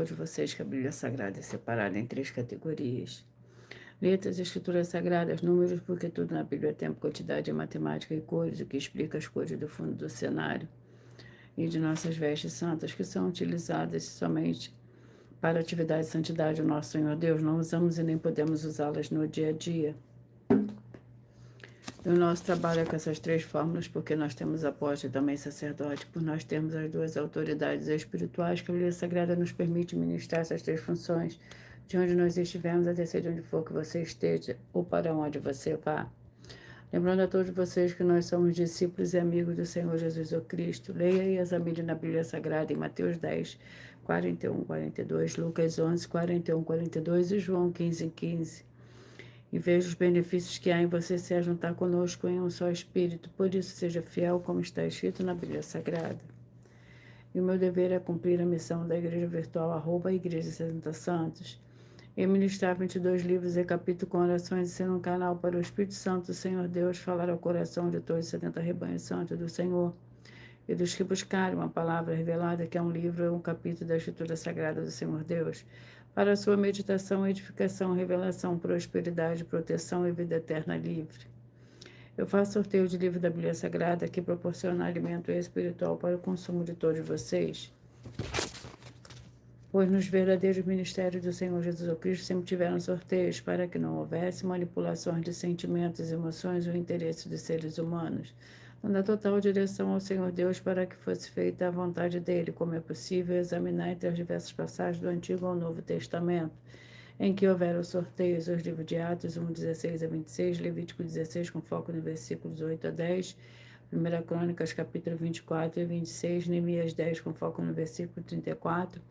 todos vocês que a Bíblia Sagrada é separada em 3 categorias. Letras, escrituras sagradas, números, porque tudo na Bíblia é tempo, quantidade, matemática e cores, o que explica as cores do fundo do cenário. E de nossas vestes santas, que são utilizadas somente para atividade de santidade do nosso Senhor Deus. Não usamos e nem podemos usá-las no dia a dia. O nosso trabalho é com essas 3 fórmulas, porque nós temos apóstolo e também sacerdote, por nós termos as 2 autoridades espirituais que a Bíblia Sagrada nos permite ministrar essas 3 funções, de onde nós estivermos, a descer de onde for que você esteja, ou para onde você vá. Lembrando a todos vocês que nós somos discípulos e amigos do Senhor Jesus o Cristo. Leia e examine na Bíblia Sagrada em Mateus 10, 41, 42, Lucas 11, 41, 42 e João 15, 15. E veja os benefícios que há em você se ajuntar conosco em um só Espírito. Por isso, seja fiel, como está escrito na Bíblia Sagrada. E o meu dever é cumprir a missão da Igreja Virtual, @Igreja 70 Santos, e ministrar 22 livros e capítulos com orações e ser um canal para o Espírito Santo do Senhor Deus falar ao coração de todos os 70 rebanhos santos do Senhor e dos que buscarem uma palavra revelada, que é um livro ou um capítulo da Escritura Sagrada do Senhor Deus, para a sua meditação, edificação, revelação, prosperidade, proteção e vida eterna livre. Eu faço sorteio de livro da Bíblia Sagrada que proporciona alimento espiritual para o consumo de todos vocês. Pois nos verdadeiros ministérios do Senhor Jesus Cristo sempre tiveram sorteios para que não houvesse manipulações de sentimentos, emoções ou interesses dos seres humanos, dando a total direção ao Senhor Deus para que fosse feita a vontade dele, como é possível examinar entre as diversas passagens do Antigo ao Novo Testamento, em que houveram sorteios os livros de Atos 1, 16 a 26, Levítico 16, com foco nos versículos 8 a 10, 1 Crônicas, capítulo 24 e 26, Neemias 10, com foco no versículo 34,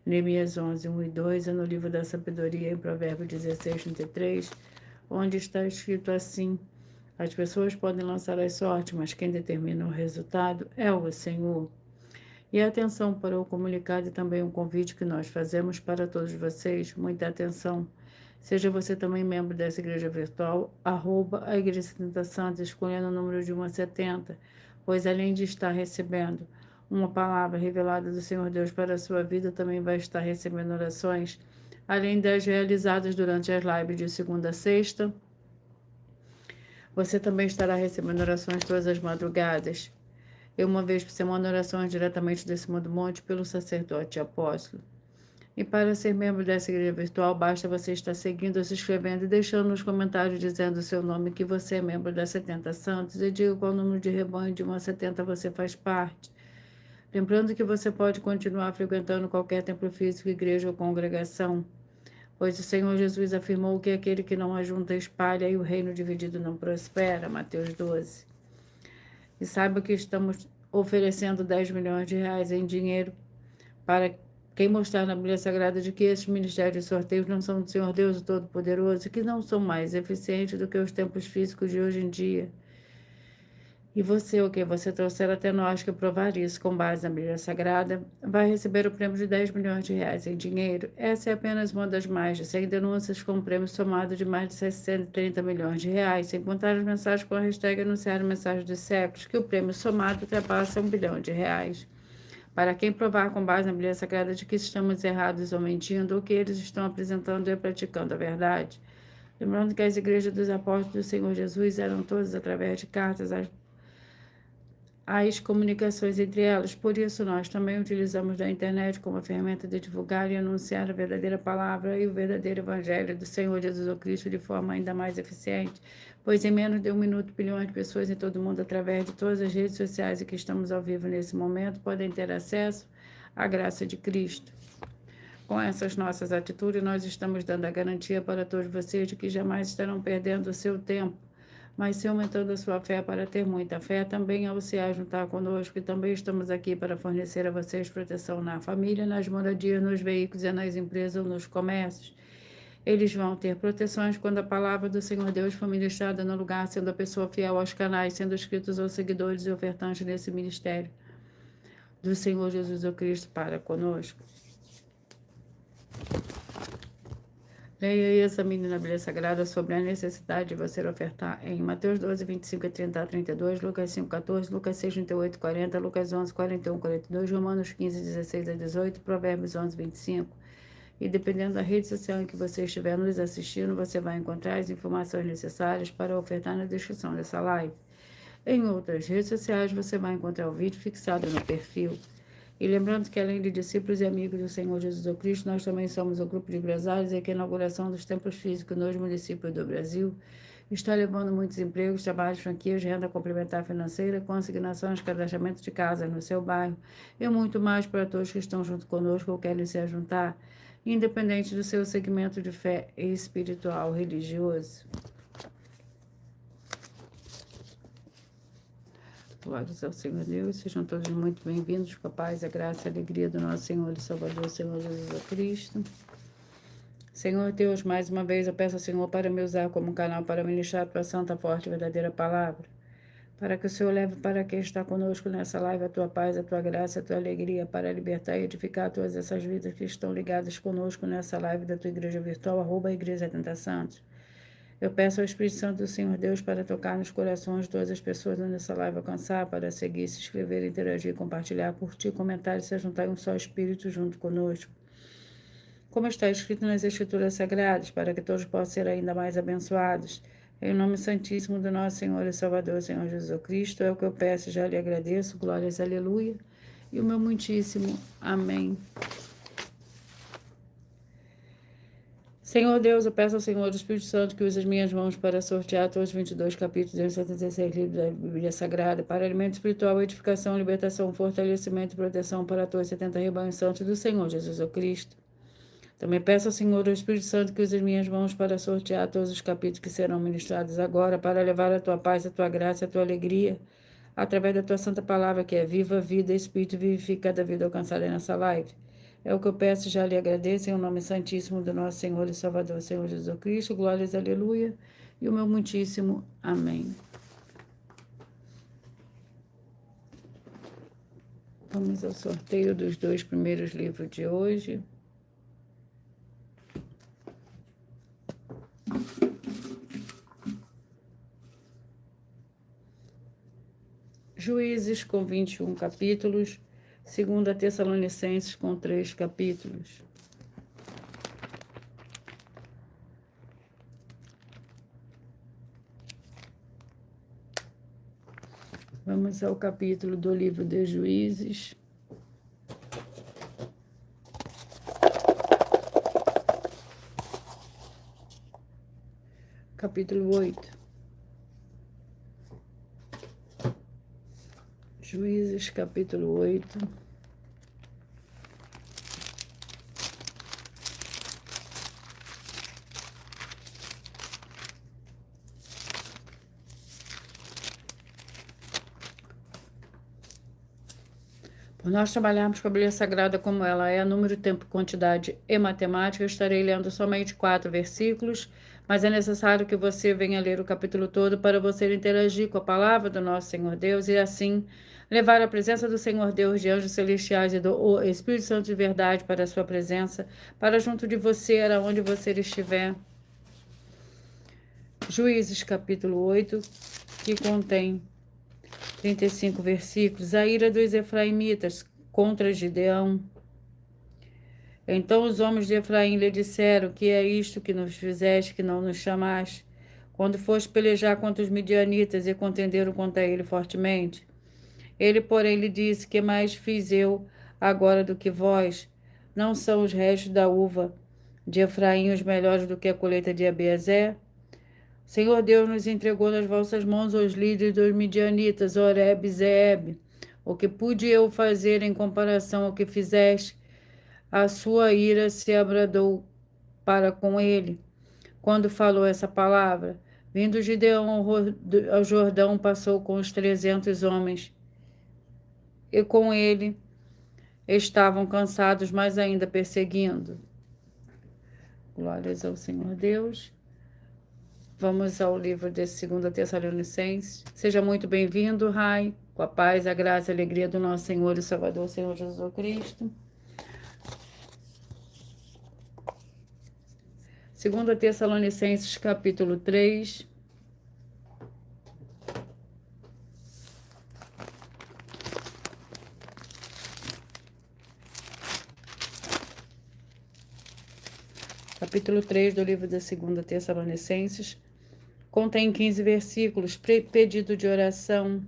Neemias 11, 1 e 2, no livro da sabedoria, em Provérbios 16, 33, onde está escrito assim: as pessoas podem lançar as sortes, mas quem determina o resultado é o Senhor. E atenção para o comunicado e também um convite que nós fazemos para todos vocês. Muita atenção. Seja você também membro dessa igreja virtual, @a Igreja 70 Santos, escolhendo o número de 1 a 70, pois além de estar recebendo uma palavra revelada do Senhor Deus para a sua vida, também vai estar recebendo orações, além das realizadas durante as lives de segunda a sexta. Você também estará recebendo orações todas as madrugadas. E uma vez por semana, orações diretamente desse mundo monte pelo sacerdote e apóstolo. E para ser membro dessa igreja virtual, basta você estar seguindo, se inscrevendo e deixando nos comentários dizendo o seu nome, que você é membro das 70 Santos, e diga qual número de rebanho de 1 a 70 você faz parte. Lembrando que você pode continuar frequentando qualquer templo físico, igreja ou congregação, pois o Senhor Jesus afirmou que aquele que não ajunta espalha e o reino dividido não prospera. Mateus 12. E saiba que estamos oferecendo 10 milhões de reais em dinheiro para quem mostrar na Bíblia Sagrada de que esses ministérios de sorteios não são do Senhor Deus o Todo-Poderoso e que não são mais eficientes do que os templos físicos de hoje em dia. E você, o que você trouxer até nós que provar isso com base na Bíblia Sagrada, vai receber o prêmio de 10 milhões de reais em dinheiro. Essa é apenas uma das mais de 100 denúncias com um prêmio somado de mais de 630 milhões de reais, sem contar as mensagens com a hashtag anunciar mensagem dos séculos, que o prêmio somado ultrapassa 1 bilhão de reais. Para quem provar com base na Bíblia Sagrada de que estamos errados ou mentindo, ou que eles estão apresentando e praticando a verdade. Lembrando que as igrejas dos apóstolos do Senhor Jesus eram todas através de cartas as comunicações entre elas. Por isso, nós também utilizamos da internet como ferramenta de divulgar e anunciar a verdadeira palavra e o verdadeiro evangelho do Senhor Jesus Cristo de forma ainda mais eficiente, pois em menos de 1 minuto, bilhões de pessoas em todo o mundo, através de todas as redes sociais e que estamos ao vivo nesse momento, podem ter acesso à graça de Cristo. Com essas nossas atitudes, nós estamos dando a garantia para todos vocês de que jamais estarão perdendo o seu tempo, mas se aumentando a sua fé para ter muita fé, também ao se juntar conosco, e também estamos aqui para fornecer a vocês proteção na família, nas moradias, nos veículos e nas empresas ou nos comércios. Eles vão ter proteções quando a palavra do Senhor Deus for ministrada no lugar, sendo a pessoa fiel aos canais, sendo inscritos ou seguidores e ofertantes nesse ministério do Senhor Jesus Cristo para conosco. Leia e examine na Bíblia Sagrada sobre a necessidade de você ofertar em Mateus 12, 25 e 30 a 32, Lucas 5, 14, Lucas 6, 38 e 40, Lucas 11, 41 e 42, Romanos 15, 16 a 18, Provérbios 11, 25. E dependendo da rede social em que você estiver nos assistindo, você vai encontrar as informações necessárias para ofertar na descrição dessa live. Em outras redes sociais, você vai encontrar o vídeo fixado no perfil. E lembrando que, além de discípulos e amigos do Senhor Jesus Cristo, nós também somos um grupo de empresários e que a inauguração dos templos físicos nos municípios do Brasil está levando muitos empregos, trabalhos, franquias, renda complementar financeira, consignações, cadastramento de casas no seu bairro e muito mais para todos que estão junto conosco ou querem se juntar, independente do seu segmento de fé espiritual religioso. Glórias ao Senhor Deus, sejam todos muito bem-vindos com a paz, a graça e a alegria do nosso Senhor e Salvador, Senhor Jesus Cristo. Senhor Deus, mais uma vez eu peço ao Senhor para me usar como canal para ministrar a tua santa, forte e verdadeira palavra, para que o Senhor leve para quem está conosco nessa live a tua paz, a tua graça, a tua alegria, para libertar e edificar todas essas vidas que estão ligadas conosco nessa live da tua igreja virtual, @Igreja 70 Santos. Eu peço ao Espírito Santo do Senhor Deus para tocar nos corações de todas as pessoas nessa live, alcançar, para seguir, se inscrever, interagir, compartilhar, curtir, comentar e se juntar em um só Espírito junto conosco. Como está escrito nas Escrituras Sagradas, para que todos possam ser ainda mais abençoados. Em nome santíssimo do nosso Senhor e Salvador, Senhor Jesus Cristo, é o que eu peço e já lhe agradeço. Glórias, aleluia. E o meu muitíssimo amém. Senhor Deus, eu peço ao Senhor do Espírito Santo que use as minhas mãos para sortear todos os 22 capítulos dos 76 livros da Bíblia Sagrada, para alimento espiritual, edificação, libertação, fortalecimento e proteção para todos os 70 rebanhos santos do Senhor Jesus Cristo. Também peço ao Senhor do Espírito Santo que use as minhas mãos para sortear todos os capítulos que serão ministrados agora, para levar a tua paz, a tua graça, a tua alegria, através da tua santa palavra, que é viva, vida, Espírito, vivifica cada vida alcançada nessa live. É o que eu peço, já lhe agradeço, em nome santíssimo do nosso Senhor e Salvador, Senhor Jesus Cristo. Glórias, aleluia. E o meu muitíssimo amém. Vamos ao sorteio dos 2 primeiros livros de hoje. Juízes com 21 capítulos, 2 Tessalonicenses com 3 capítulos. Vamos ao capítulo do livro de Juízes. Capítulo 8. Juízes, capítulo 8. Por nós trabalharmos com a Bíblia Sagrada como ela é, número, tempo, quantidade e matemática, eu estarei lendo somente 4 versículos, mas é necessário que você venha ler o capítulo todo para você interagir com a palavra do nosso Senhor Deus e assim levar a presença do Senhor Deus, de anjos celestiais e do Espírito Santo de verdade para a sua presença, para junto de você, aonde você estiver. Juízes, capítulo 8, que contém 35 versículos. A ira dos efraimitas contra Gideão. Então os homens de Efraim lhe disseram: que é isto que nos fizeste, que não nos chamaste, quando foste pelejar contra os midianitas e contenderam contra ele fortemente? Ele, porém, lhe disse: que mais fiz eu agora do que vós? Não são os restos da uva de Efraim os melhores do que a colheita de Abiezer? Senhor Deus nos entregou nas vossas mãos os líderes dos midianitas, Oreb e Zeeb. O que pude eu fazer em comparação ao que fizeste? A sua ira se abradou para com ele. Quando falou essa palavra, vindo Gideão ao Jordão, passou com os 300 homens. E com ele estavam cansados, mas ainda perseguindo. Glórias ao Senhor Deus. Vamos ao livro de 2 Tessalonicenses. Seja muito bem-vindo, Rai, com a paz, a graça e a alegria do nosso Senhor e Salvador, Senhor Jesus Cristo. 2 Tessalonicenses, capítulo 3. Capítulo 3 do livro da 2 Tessalonicenses. Contém 15 versículos, pedido de oração.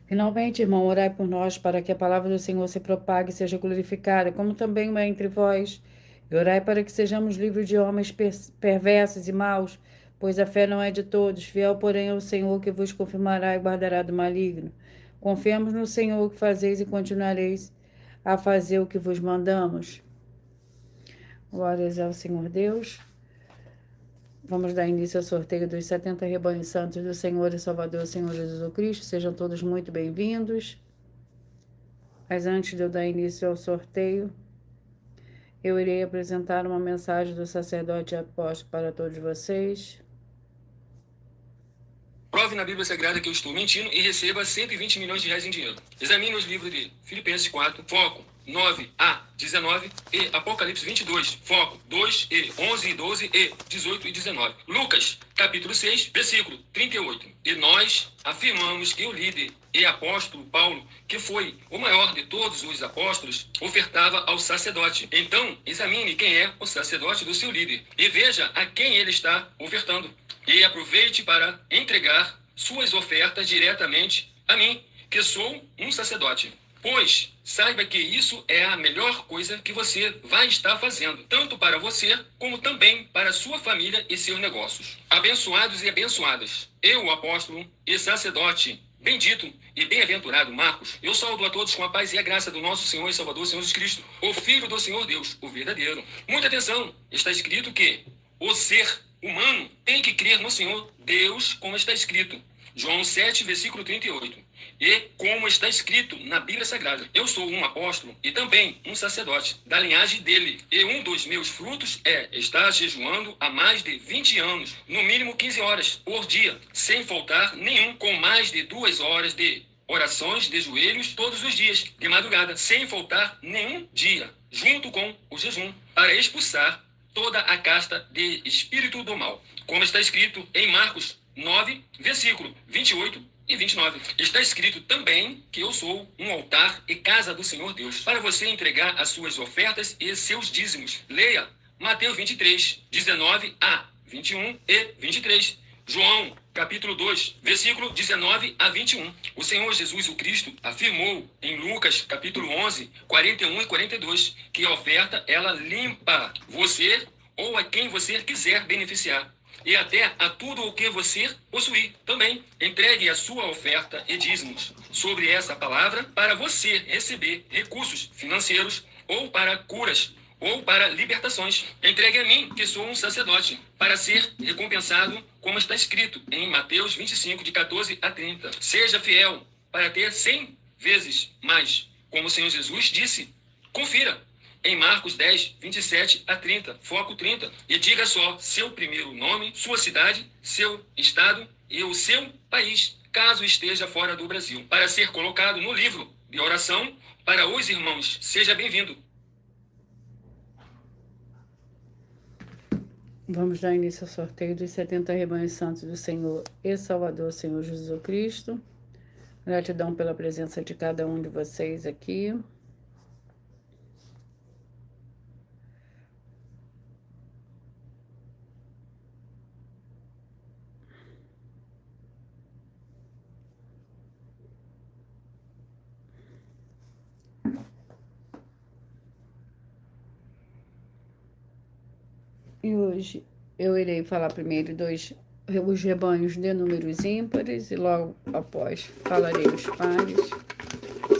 Finalmente, irmão, orai por nós para que a palavra do Senhor se propague e seja glorificada, como também é entre vós. E orai para que sejamos livres de homens perversos e maus, pois a fé não é de todos. Fiel, porém, é o Senhor que vos confirmará e guardará do maligno. Confiemos no Senhor que fazeis e continuareis a fazer o que vos mandamos. Glórias ao Senhor Deus. Vamos dar início ao sorteio dos 70 rebanhos santos do Senhor e Salvador, Senhor Jesus Cristo. Sejam todos muito bem-vindos. Mas antes de eu dar início ao sorteio, eu irei apresentar uma mensagem do sacerdote apóstolo para todos vocês. Prove na Bíblia Sagrada que eu estou mentindo e receba 120 milhões de reais em dinheiro. Examine os livros de Filipenses 4, foco 9a 19 e Apocalipse 22, foco 2 e 11 e 12 e 18 e 19. Lucas, capítulo 6, versículo 38. E nós afirmamos que o líder e apóstolo Paulo, que foi o maior de todos os apóstolos, ofertava ao sacerdote. Então, examine quem é o sacerdote do seu líder e veja a quem ele está ofertando. E aproveite para entregar suas ofertas diretamente a mim, que sou um sacerdote. Pois saiba que isso é a melhor coisa que você vai estar fazendo, tanto para você, como também para sua família e seus negócios. Abençoados e abençoadas, eu, o apóstolo e sacerdote, bendito e bem-aventurado Marcos, eu saúdo a todos com a paz e a graça do nosso Senhor e Salvador, Senhor Jesus Cristo, o Filho do Senhor Deus, o verdadeiro. Muita atenção, está escrito que o ser humano tem que crer no Senhor Deus, como está escrito. João 7, versículo 38. E como está escrito na Bíblia Sagrada, eu sou um apóstolo e também um sacerdote da linhagem dele. E um dos meus frutos é estar jejuando há mais de 20 anos, no mínimo 15 horas por dia, sem faltar nenhum, com mais de 2 horas de orações de joelhos todos os dias, de madrugada, sem faltar nenhum dia, junto com o jejum, para expulsar toda a casta de espírito do mal, como está escrito em Marcos 9, versículo 28 e 29. Está escrito também que eu sou um altar e casa do Senhor Deus, para você entregar as suas ofertas e seus dízimos. Leia Mateus 23, 19 a 21 e 23. João, capítulo 2, versículo 19 a 21. O Senhor Jesus, o Cristo, afirmou em Lucas, capítulo 11, 41 e 42, que a oferta, ela limpa você ou a quem você quiser beneficiar. E até a tudo o que você possuir também. Entregue a sua oferta e dízimos sobre essa palavra para você receber recursos financeiros ou para curas ou para libertações. Entregue a mim, que sou um sacerdote, para ser recompensado, como está escrito em Mateus 25, de 14 a 30. Seja fiel para ter 100 vezes mais, como o Senhor Jesus disse. Confira em Marcos 10, 27 a 30, foco 30. E diga só seu primeiro nome, sua cidade, seu estado e o seu país, caso esteja fora do Brasil, para ser colocado no livro de oração para os irmãos. Seja bem-vindo. Vamos dar início ao sorteio dos 70 rebanhos santos do Senhor e Salvador, Senhor Jesus Cristo. Gratidão pela presença de cada um de vocês aqui. E hoje eu irei falar primeiro os rebanhos de números ímpares e logo após falarei os pares.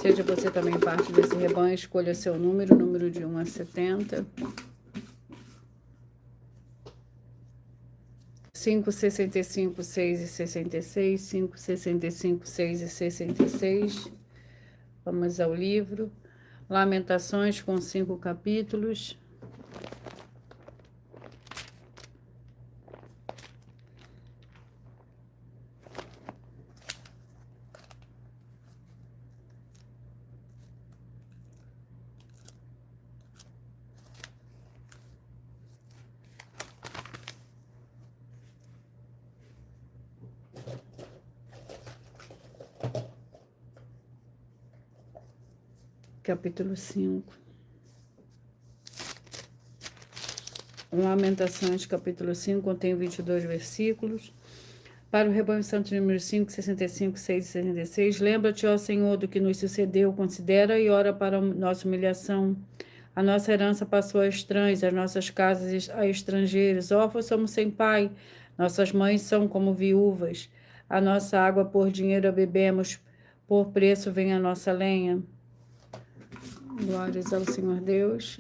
Seja você também parte desse rebanho, escolha seu número de 1 a 70. 5, 65, 6 e 66, 5, 65, 6 e 66. Vamos ao livro. Lamentações com 5 capítulos. capítulo 5. Lamentações, capítulo 5, contém 22 versículos. Para o rebanho santo número 5, 65, 6 e 66, lembra-te, ó Senhor, do que nos sucedeu, considera e ora para a nossa humilhação. A nossa herança passou a estranhos, as nossas casas a estrangeiros. Órfãos somos sem pai, nossas mães são como viúvas. A nossa água por dinheiro a bebemos, por preço vem a nossa lenha. Glórias ao Senhor Deus.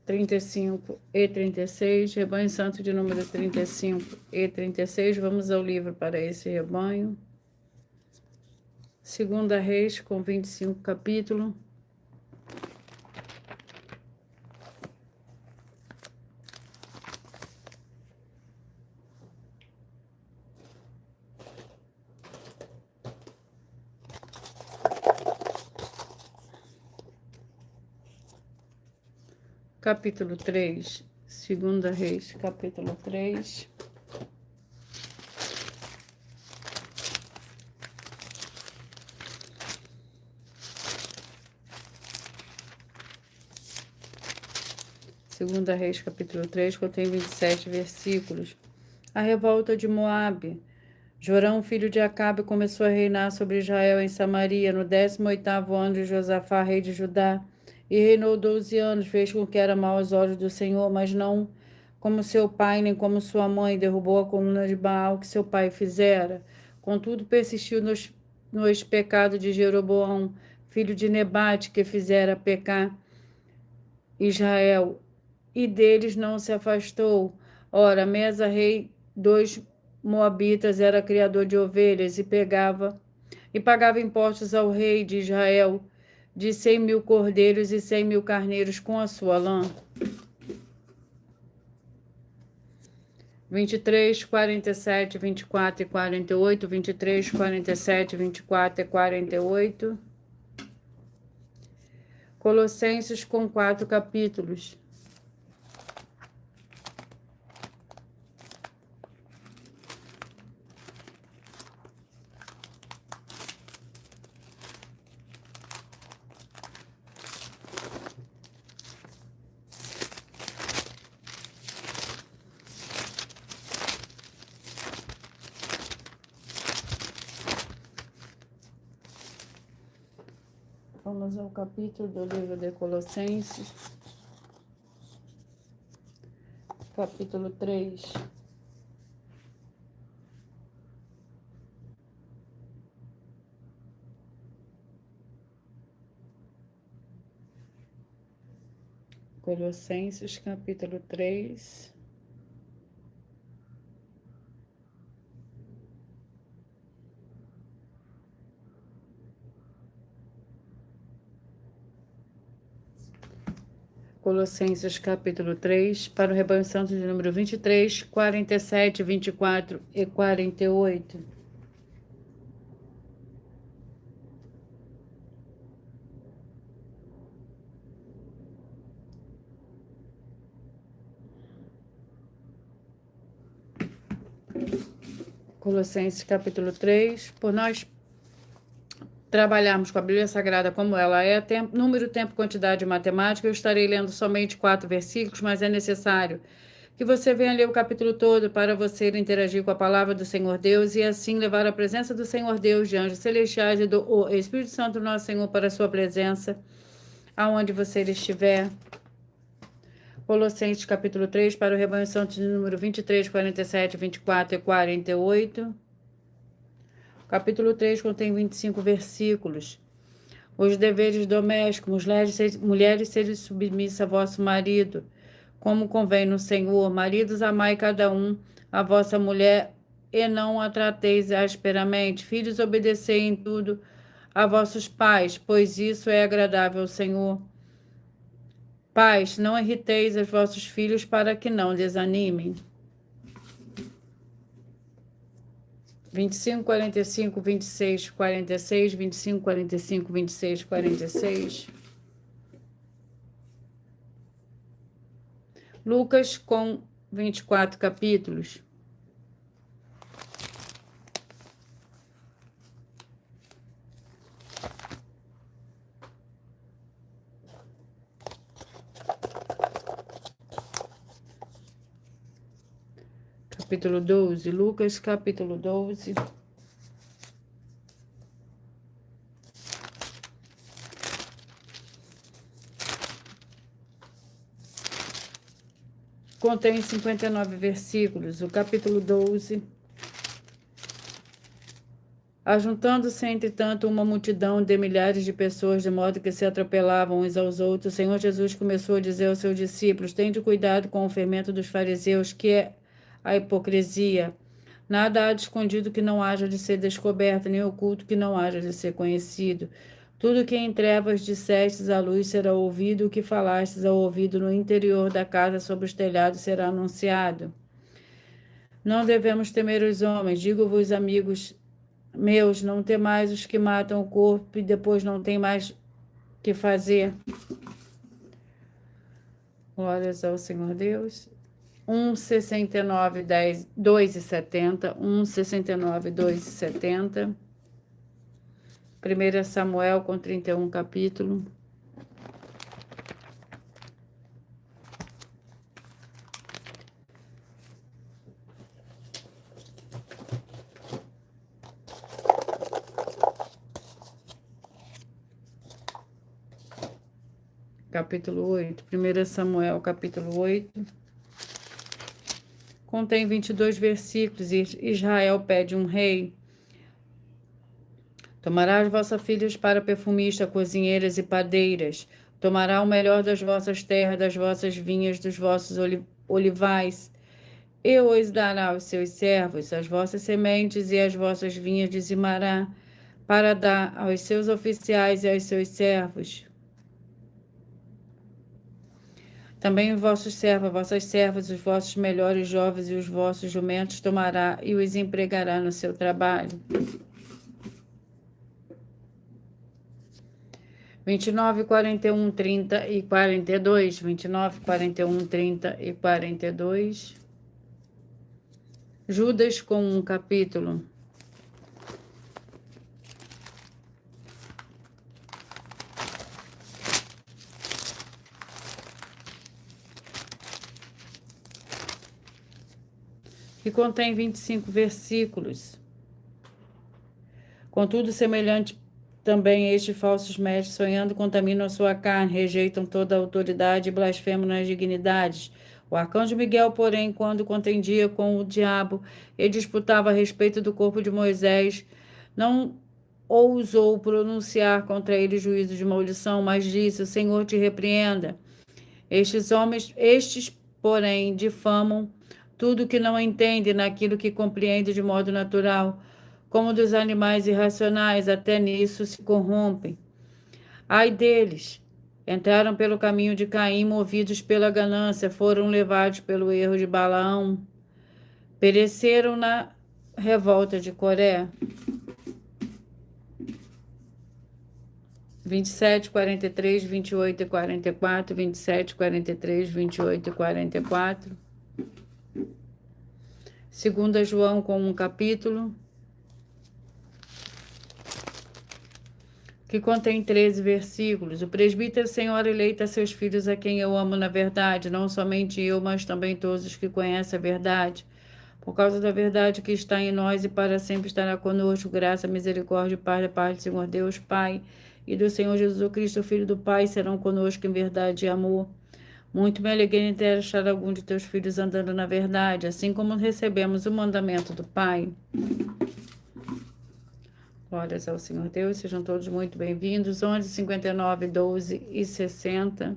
35 e 36, rebanho santo de número 35 e 36, vamos ao livro para esse rebanho. Segunda Reis, com 25 capítulos. Capítulo 3, Segunda Reis, capítulo 3. Segunda Reis, capítulo 3, contém 27 versículos. A revolta de Moabe. Jorão, filho de Acabe, começou a reinar sobre Israel em Samaria, no 18º ano de Josafá, rei de Judá. E reinou 12 anos, fez com que era mau aos olhos do Senhor, mas não como seu pai, nem como sua mãe, derrubou a coluna de Baal que seu pai fizera. Contudo, persistiu nos pecados de Jeroboão, filho de Nebate, que fizera pecar Israel, e deles não se afastou. Ora, Mesa, rei dos Moabitas, era criador de ovelhas e pagava impostos ao rei de Israel de 100.000 cordeiros e 100.000 carneiros com a sua lã. 23, 47, 24 e 48, 23, 47, 24 e 48. Colossenses, com 4 capítulos. Vamos ao capítulo do livro de Colossenses, capítulo 3. Colossenses, capítulo 3. Colossenses, capítulo 3, para o rebanho santo de número 23, 47, 24 e 48. Colossenses, capítulo 3, por nós trabalharmos com a Bíblia Sagrada como ela é, número, tempo, quantidade e matemática, eu estarei lendo somente 4 versículos, mas é necessário que você venha ler o capítulo todo para você interagir com a palavra do Senhor Deus e assim levar a presença do Senhor Deus, de anjos celestiais e do Espírito Santo nosso Senhor para a sua presença, aonde você estiver. Colossenses, capítulo 3, para o rebanho santo de número 23, 47, 24 e 48. Capítulo 3 contém 25 versículos. Os deveres domésticos, mulheres sejam submissas a vosso marido, como convém no Senhor. Maridos, amai cada um a vossa mulher e não a trateis asperamente. Filhos, obedecei em tudo a vossos pais, pois isso é agradável ao Senhor. Pais, não irriteis os vossos filhos para que não desanimem. 25, 45, 26, 46, 25, 45, 26, 46. Lucas, com 24 capítulos. capítulo 12. Lucas, capítulo 12. Contém 59 versículos. O capítulo 12. Ajuntando-se, entretanto, uma multidão de milhares de pessoas, de modo que se atropelavam uns aos outros, o Senhor Jesus começou a dizer aos seus discípulos: tende cuidado com o fermento dos fariseus, que é a hipocrisia. Nada há de escondido que não haja de ser descoberto, nem oculto que não haja de ser conhecido. Tudo que em trevas dissestes à luz será ouvido, o que falastes ao ouvido no interior da casa sobre os telhados será anunciado. Não devemos temer os homens, digo-vos, amigos meus, não temais os que matam o corpo e depois não tem mais que fazer. Glórias ao Senhor Deus. 1,69, 2,70. 1,69, 2,70. 1 Samuel com 31 capítulo. Capítulo 8. 1 Samuel, capítulo 8. Contém 22 versículos. Israel pede um rei. Tomarás vossas filhas para perfumista, cozinheiras e padeiras. Tomará o melhor das vossas terras, das vossas vinhas, dos vossos olivais. E os dará aos seus servos, as vossas sementes e as vossas vinhas dizimará, para dar aos seus oficiais e aos seus servos. Também os vossos servos, vossas servas, os vossos melhores jovens e os vossos jumentos tomará e os empregará no seu trabalho. 29, 41, 30 e 42. 29, 41, 30 e 42. Judas com um capítulo. Que contém 25 versículos. Contudo, semelhante também estes falsos mestres, sonhando, contaminam a sua carne, rejeitam toda a autoridade e blasfemam nas dignidades. O arcanjo Miguel, porém, quando contendia com o diabo e disputava a respeito do corpo de Moisés, não ousou pronunciar contra ele juízo de maldição, mas disse: o Senhor te repreenda. Estes, porém, difamam tudo que não entende naquilo que compreende de modo natural, como dos animais irracionais, até nisso se corrompem. Ai deles! Entraram pelo caminho de Caim, movidos pela ganância, foram levados pelo erro de Balaão, pereceram na revolta de Coré. 27, 43, 28 e 44, 27, 43, 28 e 44. 2 João com um capítulo, que contém 13 versículos. O presbítero, Senhor, eleita seus filhos, a quem eu amo na verdade, não somente eu, mas também todos os que conhecem a verdade. Por causa da verdade que está em nós e para sempre estará conosco, graça, misericórdia e paz da parte do Senhor Deus, Pai, e do Senhor Jesus Cristo, Filho do Pai, serão conosco em verdade e amor. Muito me alegrei em ter achado algum de teus filhos andando na verdade, assim como recebemos o mandamento do Pai. Glórias ao Senhor Deus, sejam todos muito bem-vindos. 11, 59, 12 e 60.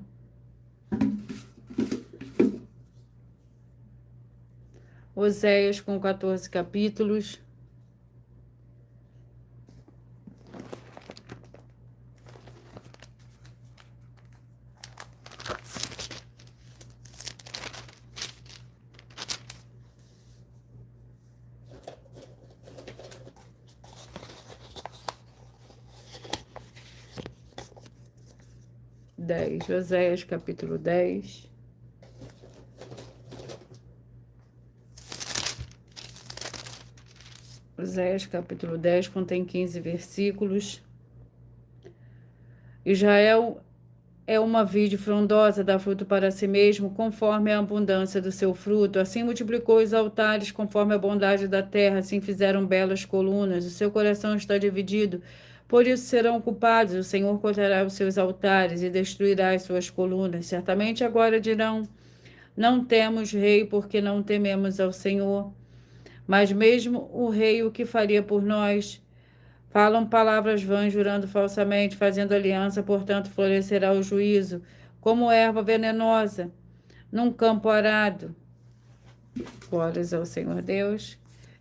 Oséias com 14 capítulos. Oséias capítulo 10. Oséias capítulo 10 contém 15 versículos. Israel é uma vide frondosa, dá fruto para si mesmo, conforme a abundância do seu fruto. Assim multiplicou os altares, conforme a bondade da terra, assim fizeram belas colunas. O seu coração está dividido, por isso serão culpados. O Senhor cortará os seus altares e destruirá as suas colunas. Certamente agora dirão: não temos rei, porque não tememos ao Senhor. Mas mesmo o rei, o que faria por nós? Falam palavras vãs, jurando falsamente, fazendo aliança, portanto florescerá o juízo, como erva venenosa, num campo arado. Glórias ao Senhor Deus.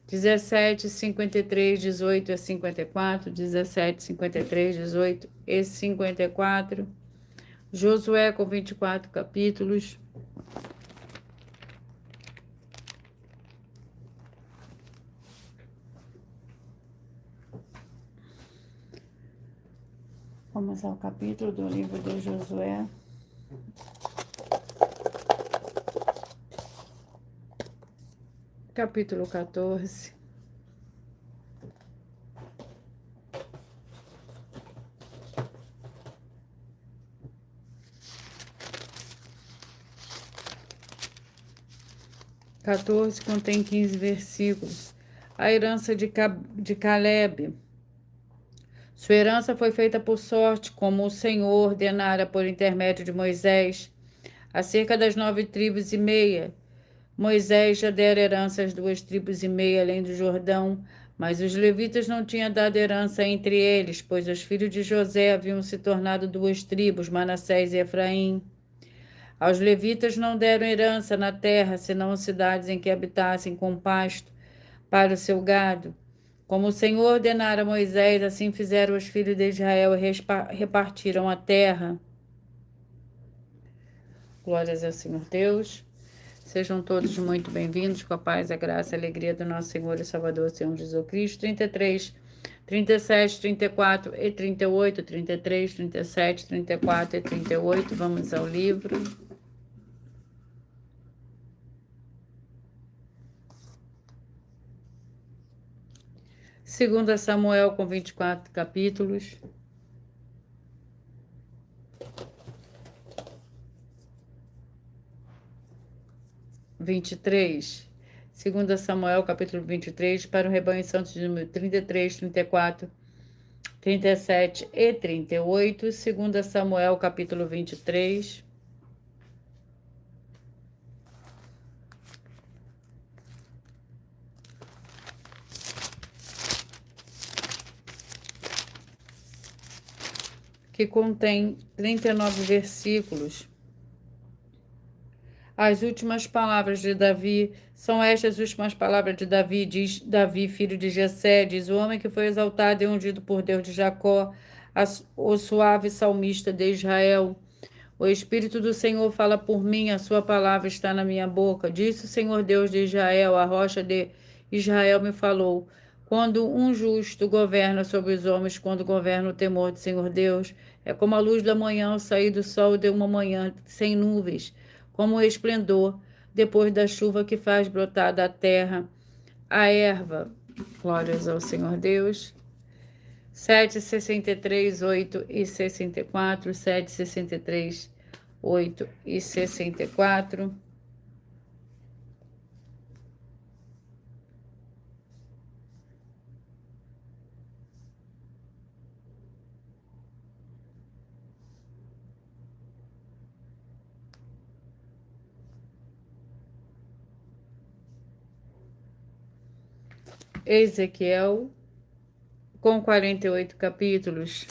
17, 53, 18 a 54, 17, 53, 18 e 54. Josué com 24 capítulos. Vamos ao capítulo do livro de Josué. Capítulo 14. Contém 15 versículos. A herança de Caleb. Sua herança foi feita por sorte, como o Senhor ordenara por intermédio de Moisés, acerca das 9,5 tribos. Moisés já dera herança às 2,5 tribos, além do Jordão, mas os levitas não tinham dado herança entre eles, pois os filhos de José haviam se tornado 2 tribos, Manassés e Efraim. Aos levitas não deram herança na terra, senão cidades em que habitassem com pasto para o seu gado. Como o Senhor ordenara a Moisés, assim fizeram os filhos de Israel e repartiram a terra. Glórias ao Senhor Deus. Sejam todos muito bem-vindos, com a paz, a graça e a alegria do nosso Senhor e Salvador, Senhor Jesus Cristo. 33, 37, 34 e 38, 33, 37, 34 e 38. Vamos ao livro. Segunda Samuel com 24 capítulos. Segunda Samuel, capítulo 23, para o rebanho santo de número 33, 34, 37 e 38. Segunda Samuel, capítulo 23. Que contém 39 versículos. As últimas palavras de Davi, são estas as últimas palavras de Davi, diz Davi, filho de Jessé, diz o homem que foi exaltado e ungido por Deus de Jacó, o suave salmista de Israel. O Espírito do Senhor fala por mim, a sua palavra está na minha boca. Disse o Senhor Deus de Israel, a rocha de Israel me falou. Quando um justo governa sobre os homens, quando governa o temor do Senhor Deus, é como a luz da manhã ao sair do sol de uma manhã sem nuvens, como o esplendor depois da chuva que faz brotar da terra a erva. Glórias ao Senhor Deus. 7, 63, 8 e 64, 7, 63, 8 e 64. Ezequiel, com 48 capítulos.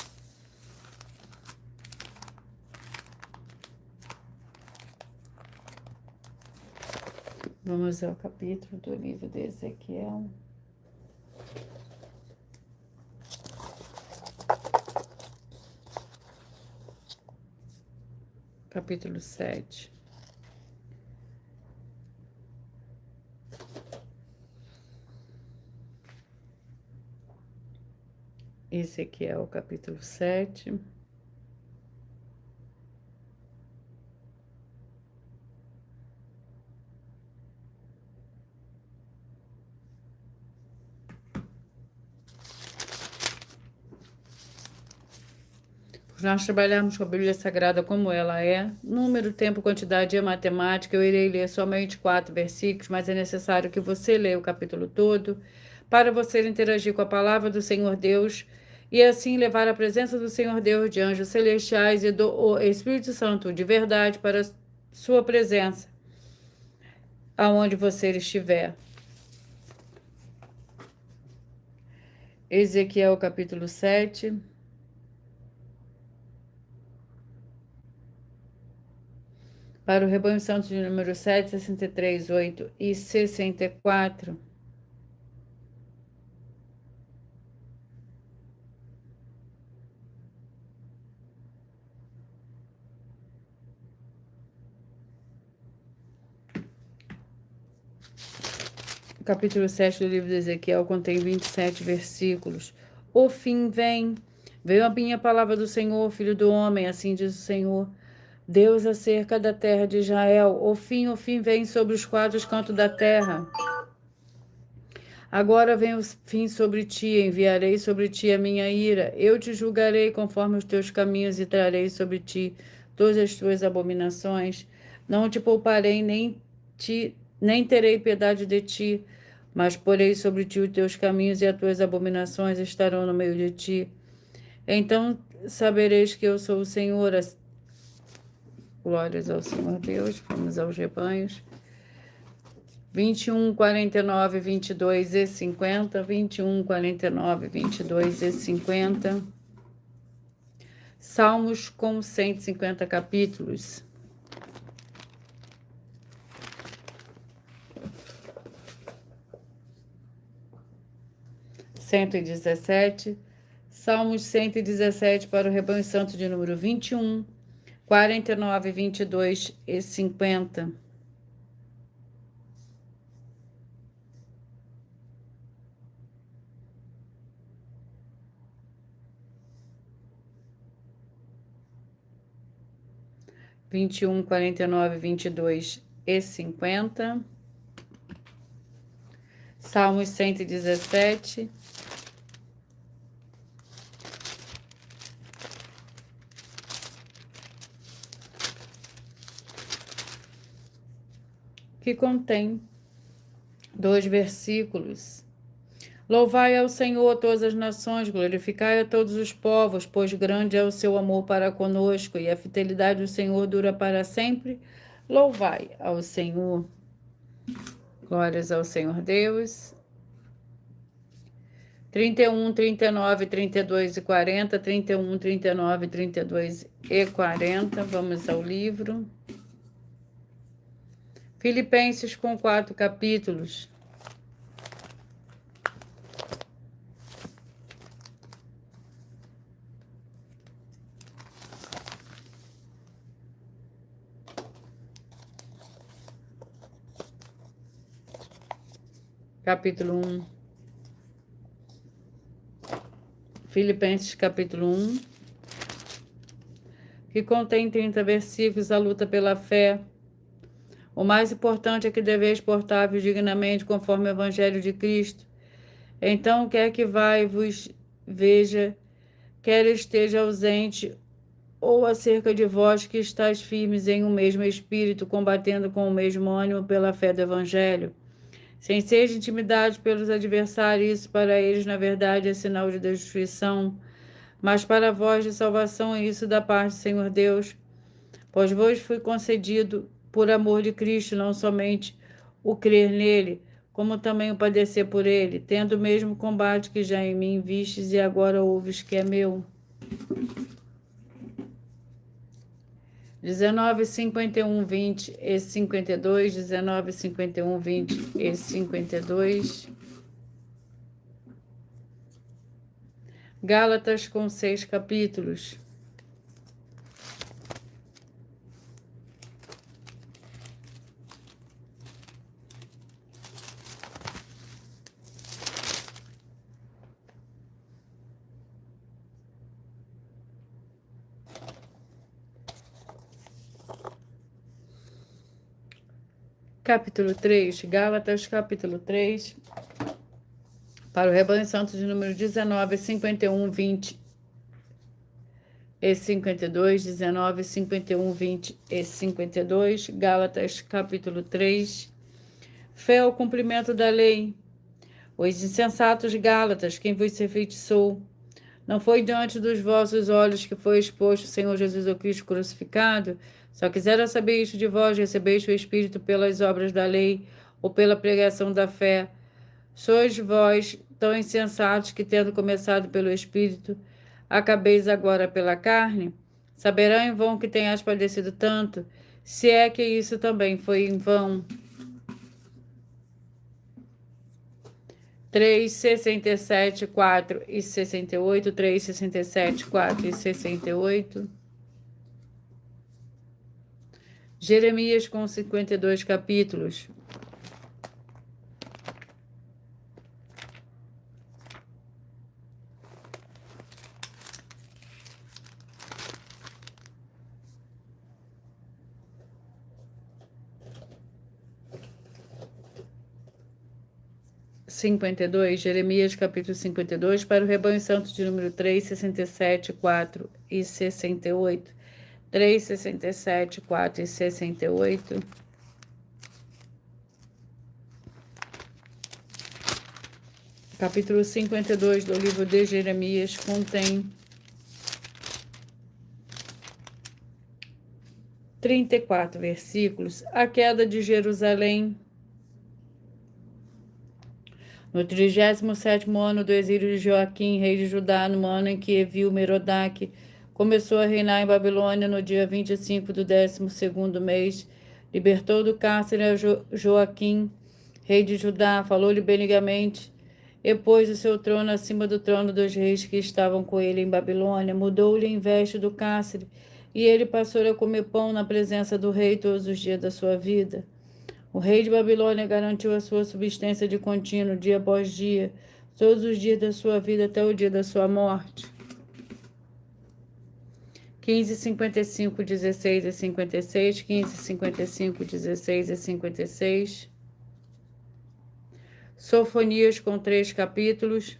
Vamos ao capítulo do livro de Ezequiel. Capítulo 7. Ezequiel, capítulo 7. nós trabalharmos com a Bíblia Sagrada como ela é, número, tempo, quantidade e matemática, eu irei ler somente 4 versículos, mas é necessário que você leia o capítulo todo para você interagir com a palavra do Senhor Deus e assim levar a presença do Senhor Deus de anjos celestiais e do Espírito Santo de verdade para a sua presença, aonde você estiver. Ezequiel capítulo 7. Para o rebanho santo de número 7, 63, 8 e 64. O capítulo 7 do livro de Ezequiel contém 27 versículos. O fim vem. Veio a minha palavra do Senhor, filho do homem, assim diz o Senhor, Deus acerca da terra de Israel. O fim vem sobre os 4 cantos da terra. Agora vem o fim sobre ti, enviarei sobre ti a minha ira. Eu te julgarei conforme os teus caminhos e trarei sobre ti todas as tuas abominações. Não te pouparei, nem terei piedade de ti, mas porei sobre ti os teus caminhos e as tuas abominações estarão no meio de ti. Então sabereis que eu sou o Senhor. Glórias ao Senhor Deus. Vamos aos rebanhos. 21, 49, 22 e 50. 21, 49, 22 e 50. Salmos com 150 capítulos. Salmos 117 para o rebanho santo de número 21, 49, 22 e 50. Vinte e um, 49, 22 e 50. Salmos 117. Que contém 2 versículos. Louvai ao Senhor todas as nações, glorificai a todos os povos, pois grande é o seu amor para conosco e a fidelidade do Senhor dura para sempre. Louvai ao Senhor. Glórias ao Senhor Deus. 31, 39, 32 e 40. 31, 39, 32 e 40. Vamos ao livro. Filipenses com 4 capítulos. Capítulo 1. Filipenses capítulo 1, que contém 30 versículos, a luta pela fé. O mais importante é que deveis portar-vos dignamente conforme o Evangelho de Cristo. Então, quer que vos veja, quer esteja ausente, ou acerca de vós que estáis firmes em um mesmo espírito, combatendo com o mesmo ânimo pela fé do Evangelho, sem ser intimidados pelos adversários. Isso para eles, na verdade, é sinal de destruição, mas para vós de salvação, é isso da parte do Senhor Deus, pois vos foi concedido, por amor de Cristo, não somente o crer nele, como também o padecer por ele, tendo o mesmo combate que já em mim vistes e agora ouves que é meu. 19, 51, 20 e 52, 19, 51, 20 e 52. Gálatas com 6 capítulos. Capítulo 3, Gálatas, capítulo 3, para o rebanho santo de número 19, 51, 20 e 52, 19, 51, 20 e 52. Gálatas, capítulo 3. Fé ao cumprimento da lei. Os insensatos Gálatas, quem vos enfeitiçou? Não foi diante dos vossos olhos que foi exposto o Senhor Jesus ao Cristo crucificado? Só quisera saber isto de vós, recebeis o Espírito pelas obras da lei ou pela pregação da fé? Sois vós tão insensatos que, tendo começado pelo Espírito, acabeis agora pela carne? Saberão em vão que tenhas padecido tanto, se é que isso também foi em vão. 3, 67, 4 e 68, 3, 67, 4 e 68. Jeremias com 52 capítulos. Jeremias capítulo 52, para o rebanho santo de número 3, 67, 4 e 68. 3, 67, 4 e 68. Capítulo 52 do livro de Jeremias contém 34 versículos. A queda de Jerusalém. No 37º ano do exílio de Joaquim, rei de Judá, no ano em que Evil-Merodach começou a reinar em Babilônia, no dia 25 do 12º mês, libertou do cárcere a Joaquim, rei de Judá, falou-lhe benigamente, e pôs o seu trono acima do trono dos reis que estavam com ele em Babilônia, mudou-lhe em veste do cárcere, e ele passou a comer pão na presença do rei todos os dias da sua vida. O rei de Babilônia garantiu a sua subsistência de contínuo, dia após dia, todos os dias da sua vida até o dia da sua morte. 15, 55, 16 e 56, 15, 55, 16 e 56. Sofonias com 3 capítulos.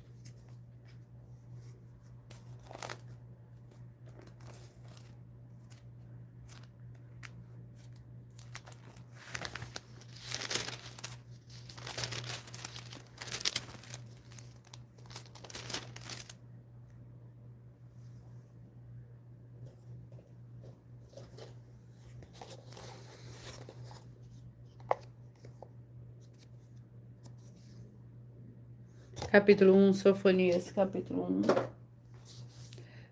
Capítulo 1, Sofonias, capítulo 1,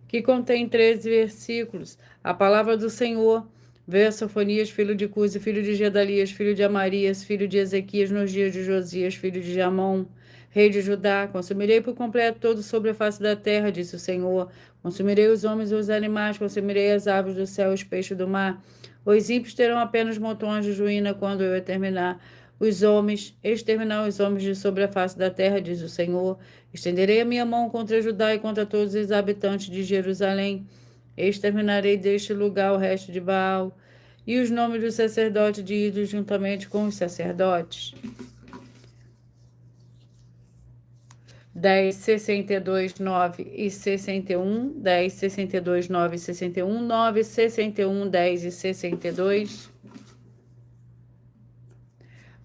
que contém 13 versículos. A palavra do Senhor veio a Sofonias, filho de Cusi, filho de Gedalias, filho de Amarias, filho de Ezequias, nos dias de Josias, filho de Jamon, rei de Judá. Consumirei por completo todo sobre a face da terra, disse o Senhor. Consumirei os homens e os animais, consumirei as aves do céu e os peixes do mar. Os ímpios terão apenas montões de ruína quando eu exterminar os homens de sobre a face da terra, diz o Senhor. Estenderei a minha mão contra Judá e contra todos os habitantes de Jerusalém. Exterminarei deste lugar o resto de Baal e os nomes dos sacerdotes de ídolos juntamente com os sacerdotes. 10, 62, 9 e 61, 10, 62, 9 e 61, 9, 61, 10 e 62.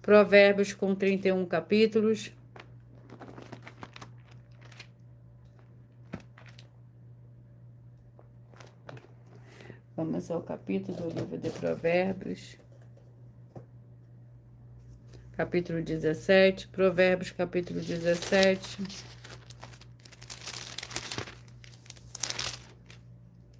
Provérbios com 31 capítulos. Vamos ao capítulo do livro de Provérbios. Capítulo 17, Provérbios, capítulo 17.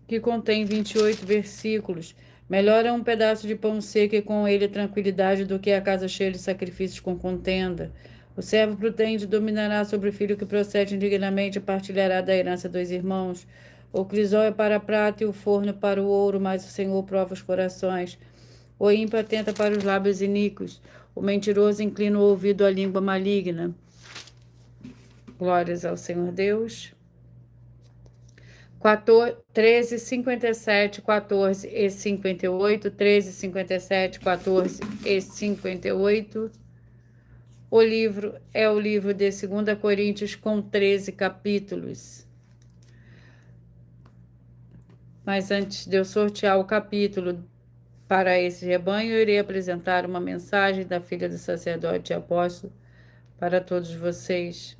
Que contém 28 versículos. Melhor é um pedaço de pão seco e com ele tranquilidade do que a casa cheia de sacrifícios com contenda. O servo prudente dominará sobre o filho que procede indignamente e partilhará da herança dos irmãos. O crisol é para a prata e o forno para o ouro, mas o Senhor prova os corações. O ímpio atenta para os lábios iníquos. O mentiroso inclina o ouvido à língua maligna. Glórias ao Senhor Deus. 13, 57, 14 e 58, 13, 57, 14 e 58. O livro é o livro de 2 Coríntios com 13 capítulos. Mas antes de eu sortear o capítulo para esse rebanho, eu irei apresentar uma mensagem da filha do sacerdote e apóstolo para todos vocês.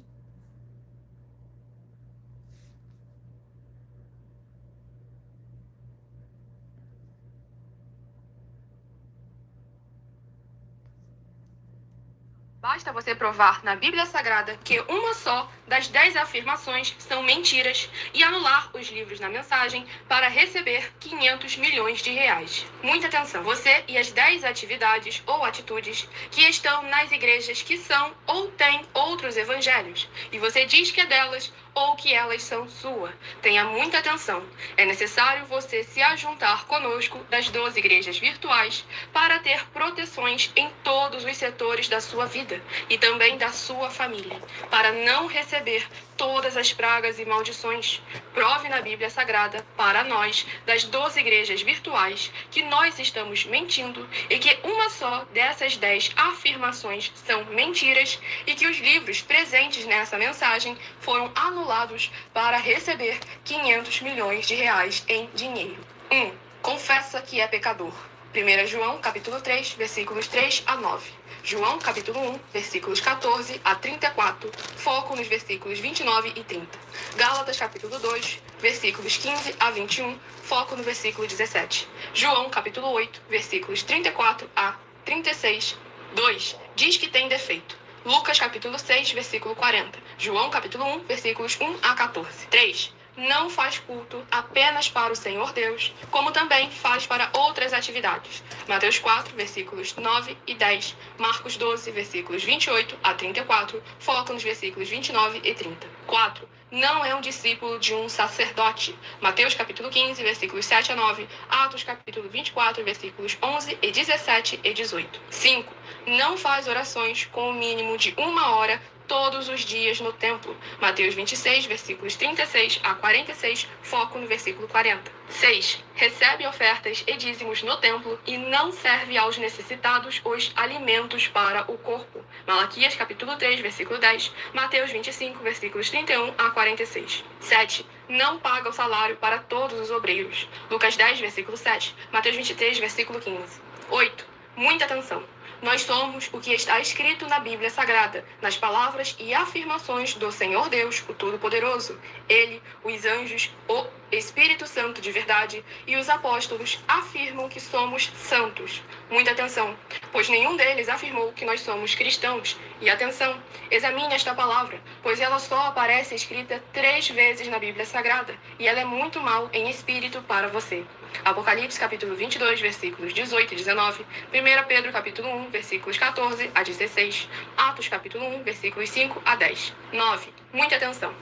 Basta você provar na Bíblia Sagrada que uma só das 10 afirmações são mentiras e anular os livros na mensagem para receber 500 milhões de reais. Muita atenção, você e as 10 atividades ou atitudes que estão nas igrejas que são ou têm outros evangelhos, e você diz que é delas ou que elas são sua. Tenha muita atenção. É necessário você se ajuntar conosco das 12 igrejas virtuais para ter proteções em todos os setores da sua vida e também da sua família, para não receber todas as pragas e maldições. Prove na Bíblia Sagrada para nós, das 12 igrejas virtuais, que nós estamos mentindo e que uma só dessas 10 afirmações são mentiras e que os livros presentes nessa mensagem foram anulados para receber 500 milhões de reais em dinheiro. 1. Confessa que é pecador. 1 João, capítulo 3, versículos 3 a 9. João, capítulo 1, versículos 14 a 34, foco nos versículos 29 e 30. Gálatas, capítulo 2, versículos 15 a 21, foco no versículo 17. João, capítulo 8, versículos 34 a 36. 2. Diz que tem defeito. Lucas, capítulo 6, versículo 40. João, capítulo 1, versículos 1 a 14. 3. Não faz culto apenas para o Senhor Deus, como também faz para outras atividades. Mateus 4, versículos 9 e 10. Marcos 12, versículos 28 a 34. Foco nos versículos 29 e 30. 4. Não é um discípulo de um sacerdote. Mateus capítulo 15, versículos 7 a 9. Atos capítulo 24, versículos 11 e 17 e 18. 5. Não faz orações com o mínimo de 1 hora todos os dias no templo. Mateus 26, versículos 36 a 46, foco no versículo 40. 6. Recebe ofertas e dízimos no templo e não serve aos necessitados os alimentos para o corpo. Malaquias capítulo 3, versículo 10, Mateus 25, versículos 31 a 46. 7. Não paga o salário para todos os obreiros. Lucas 10, versículo 7, Mateus 23, versículo 15. 8. Muita atenção. Nós somos o que está escrito na Bíblia Sagrada, nas palavras e afirmações do Senhor Deus, o Todo-Poderoso. Ele, os anjos, o Espírito Santo de verdade e os apóstolos afirmam que somos santos. Muita atenção, pois nenhum deles afirmou que nós somos cristãos. E atenção, examine esta palavra, pois ela só aparece escrita 3 vezes na Bíblia Sagrada, e ela é muito mal em espírito para você. Apocalipse capítulo 22, versículos 18 e 19, 1 Pedro capítulo 1, versículos 14 a 16, Atos capítulo 1, versículos 5 a 10. 9. Muita atenção.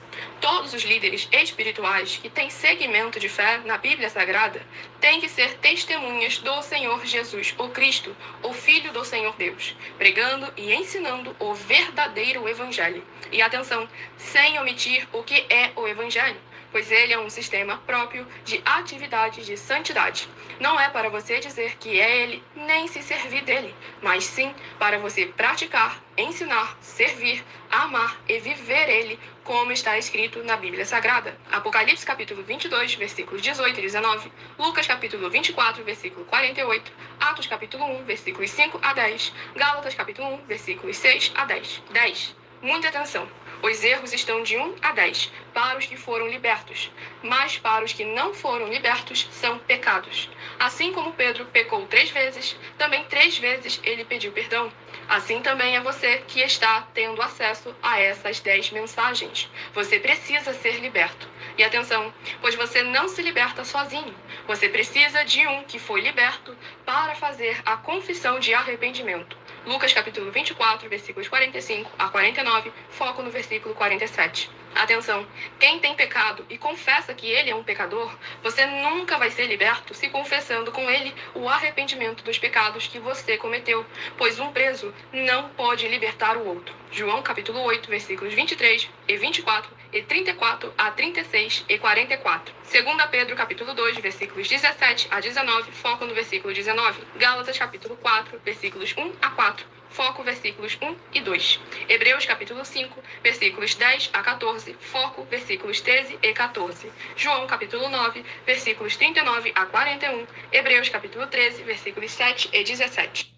Todos os líderes espirituais que têm segmento de fé na Bíblia Sagrada têm que ser testemunhas do Senhor Jesus, o Cristo, o Filho do Senhor Deus, pregando e ensinando o verdadeiro Evangelho. E atenção, sem omitir o que é o Evangelho, pois ele é um sistema próprio de atividades de santidade. Não é para você dizer que é ele, nem se servir dele, mas sim para você praticar, ensinar, servir, amar e viver ele, como está escrito na Bíblia Sagrada. Apocalipse capítulo 22, versículos 18 e 19, Lucas capítulo 24, versículo 48, Atos capítulo 1, versículos 5 a 10, Gálatas capítulo 1, versículos 6 a 10. 10. Muita atenção. Os erros estão de 1 a 10, para os que foram libertos, mas para os que não foram libertos são pecados. Assim como Pedro pecou 3 vezes, também 3 vezes ele pediu perdão. Assim também é você que está tendo acesso a essas 10 mensagens. Você precisa ser liberto. E atenção, pois você não se liberta sozinho. Você precisa de um que foi liberto para fazer a confissão de arrependimento. Lucas capítulo 24, versículos 45 a 49, foco no versículo 47. Atenção, quem tem pecado e confessa que ele é um pecador, você nunca vai ser liberto se confessando com ele o arrependimento dos pecados que você cometeu, pois um preso não pode libertar o outro. João capítulo 8, versículos 23 e 24 e 34 a 36 e 44. 2 Pedro capítulo 2, versículos 17 a 19, foco no versículo 19. Gálatas capítulo 4, versículos 1 a 4, foco versículos 1 e 2. Hebreus capítulo 5, versículos 10 a 14, foco versículos 13 e 14. João capítulo 9, versículos 39 a 41. Hebreus capítulo 13, versículos 7 e 17.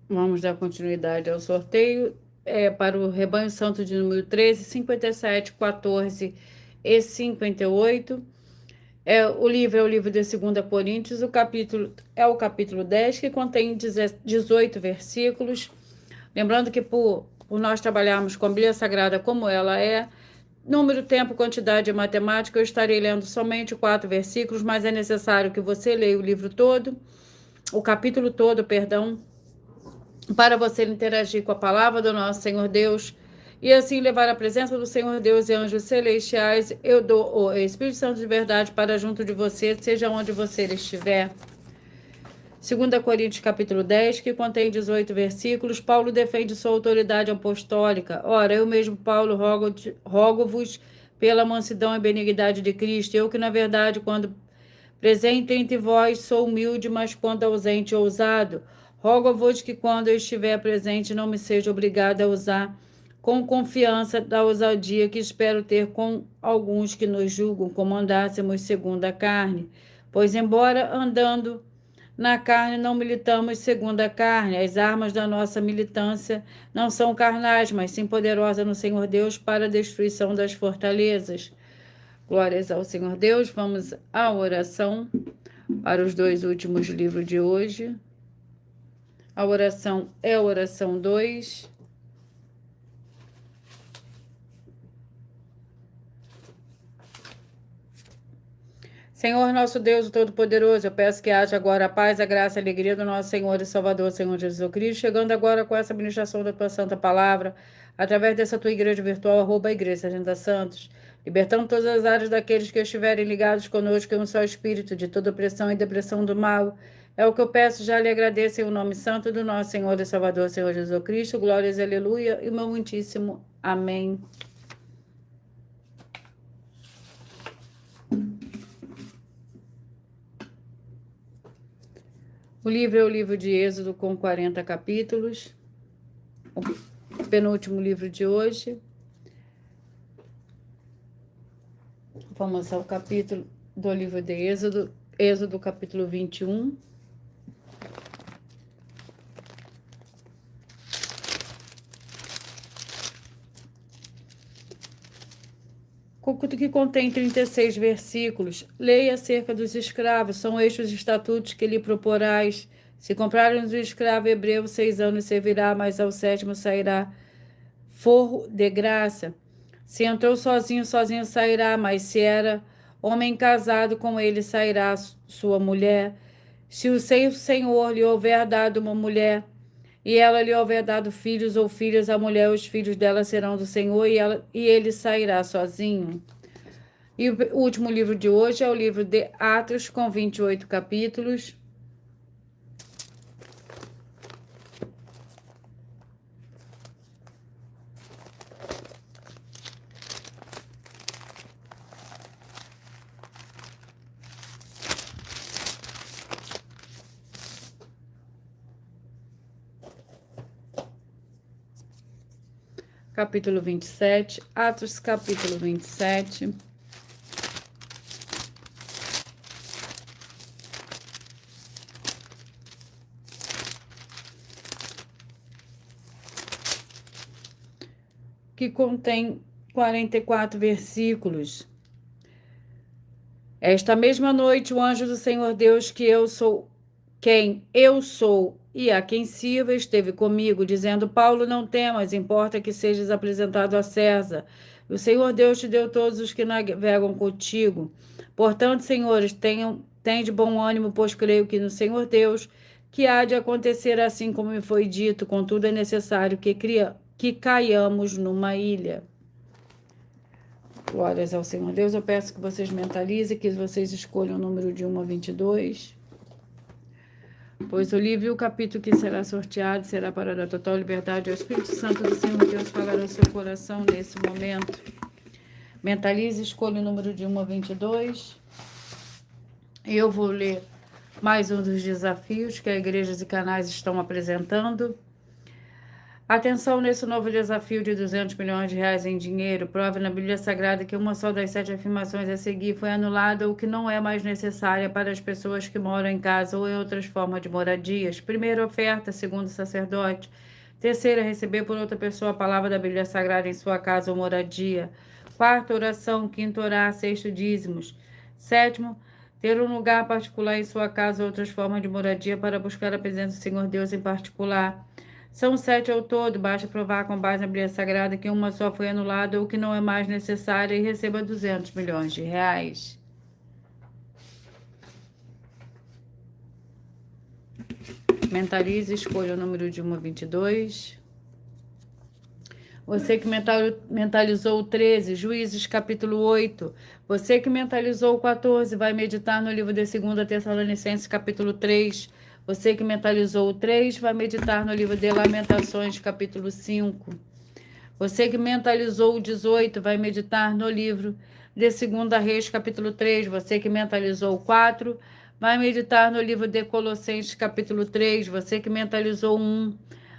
Vamos dar continuidade ao sorteio para o Rebanho Santo de número 13, 57, 14 e 58. O livro é o livro de 2 Coríntios, o capítulo é o capítulo 10, que contém 18 versículos. Lembrando que por nós trabalharmos com a Bíblia Sagrada como ela é, número, tempo, quantidade e matemática, eu estarei lendo somente 4 versículos, mas é necessário que você leia o livro todo, o capítulo todo, perdão, para você interagir com a palavra do nosso Senhor Deus e assim levar a presença do Senhor Deus e anjos celestiais. Eu dou o Espírito Santo de verdade para junto de você, seja onde você estiver. 2 Coríntios capítulo 10, que contém 18 versículos, Paulo defende sua autoridade apostólica. Ora, eu mesmo, Paulo, rogo-vos pela mansidão e benignidade de Cristo, eu que, na verdade, quando presente entre vós, sou humilde, mas quando ausente, ousado. Rogo-vos que, quando eu estiver presente, não me seja obrigado a usar com confiança da ousadia que espero ter com alguns que nos julgam, como andássemos segundo a carne. Pois, embora andando na carne, não militamos segundo a carne. As armas da nossa militância não são carnais, mas sim poderosas no Senhor Deus para a destruição das fortalezas. Glórias ao Senhor Deus. Vamos à oração para os 2 últimos livros de hoje. A oração é a oração 2. Senhor nosso Deus, o Todo-Poderoso, eu peço que haja agora a paz, a graça e a alegria do nosso Senhor e Salvador, Senhor Jesus Cristo, chegando agora com essa ministração da tua santa palavra, através dessa tua igreja virtual, @igreja Agenda Santos, libertando todas as áreas daqueles que estiverem ligados conosco em um só espírito, de toda opressão e depressão do mal. É o que eu peço, já lhe agradeço em o nome santo do nosso Senhor e Salvador, Senhor Jesus Cristo. Glórias, aleluia, e meu muitíssimo amém. O livro é o livro de Êxodo, com 40 capítulos. O penúltimo livro de hoje. Vamos ao capítulo do livro de Êxodo, Êxodo capítulo 21. Que contém 36 versículos. Leia acerca dos escravos, são estes os estatutos que lhe proporais. Se comprarem um escravo hebreu, 6 anos servirá, mas ao 7º sairá forro de graça. Se entrou sozinho, sozinho sairá, mas se era homem casado, com ele sairá sua mulher. Se o seu senhor lhe houver dado uma mulher, e ela lhe houver dado filhos ou filhas, a mulher e os filhos dela serão do Senhor, e ele sairá sozinho. E o último livro de hoje é o livro de Atos, com 28 capítulos. Capítulo 27, Atos, capítulo 27. Que contém 44 versículos. Esta mesma noite, o anjo do Senhor Deus, que eu sou quem eu sou e a quem sirva, esteve comigo, dizendo: Paulo, não temas, importa que sejas apresentado a César. O Senhor Deus te deu todos os que navegam contigo. Portanto, senhores, tende bom ânimo, pois creio que no Senhor Deus, que há de acontecer assim como me foi dito. Contudo, é necessário que caiamos numa ilha. Glórias ao Senhor Deus. Eu peço que vocês mentalizem, que vocês escolham o número de 1 a 22. Pois o livro e o capítulo que será sorteado será para dar total liberdade ao Espírito Santo do Senhor Deus falar ao seu coração nesse momento. Mentalize, escolha o número de 1 a 22. Eu vou ler mais um dos desafios que a igrejas e canais estão apresentando. Atenção nesse novo desafio de 200 milhões de reais em dinheiro. Prove na Bíblia Sagrada que uma só das 7 afirmações a seguir foi anulada ou que não é mais necessária para as pessoas que moram em casa ou em outras formas de moradias. Primeira oferta, segundo sacerdote. Terceira, receber por outra pessoa a palavra da Bíblia Sagrada em sua casa ou moradia. Quarta, oração. Quinto, orar. Sexto, dízimos. Sétimo, ter um lugar particular em sua casa ou outras formas de moradia para buscar a presença do Senhor Deus em particular. São 7 ao todo, basta provar com base na Bíblia Sagrada que uma só foi anulada ou que não é mais necessária e receba 200 milhões de reais. Mentalize, escolha o número de 1 a 22. Você que mentalizou o 13, Juízes capítulo 8. Você que mentalizou o 14, vai meditar no livro de 2 Tessalonicenses capítulo 3. Você que mentalizou o 3, vai meditar no livro de Lamentações, capítulo 5. Você que mentalizou o 18, vai meditar no livro de 2 Reis, capítulo 3. Você que mentalizou o 4, vai meditar no livro de Colossenses, capítulo 3. Você que mentalizou o 1,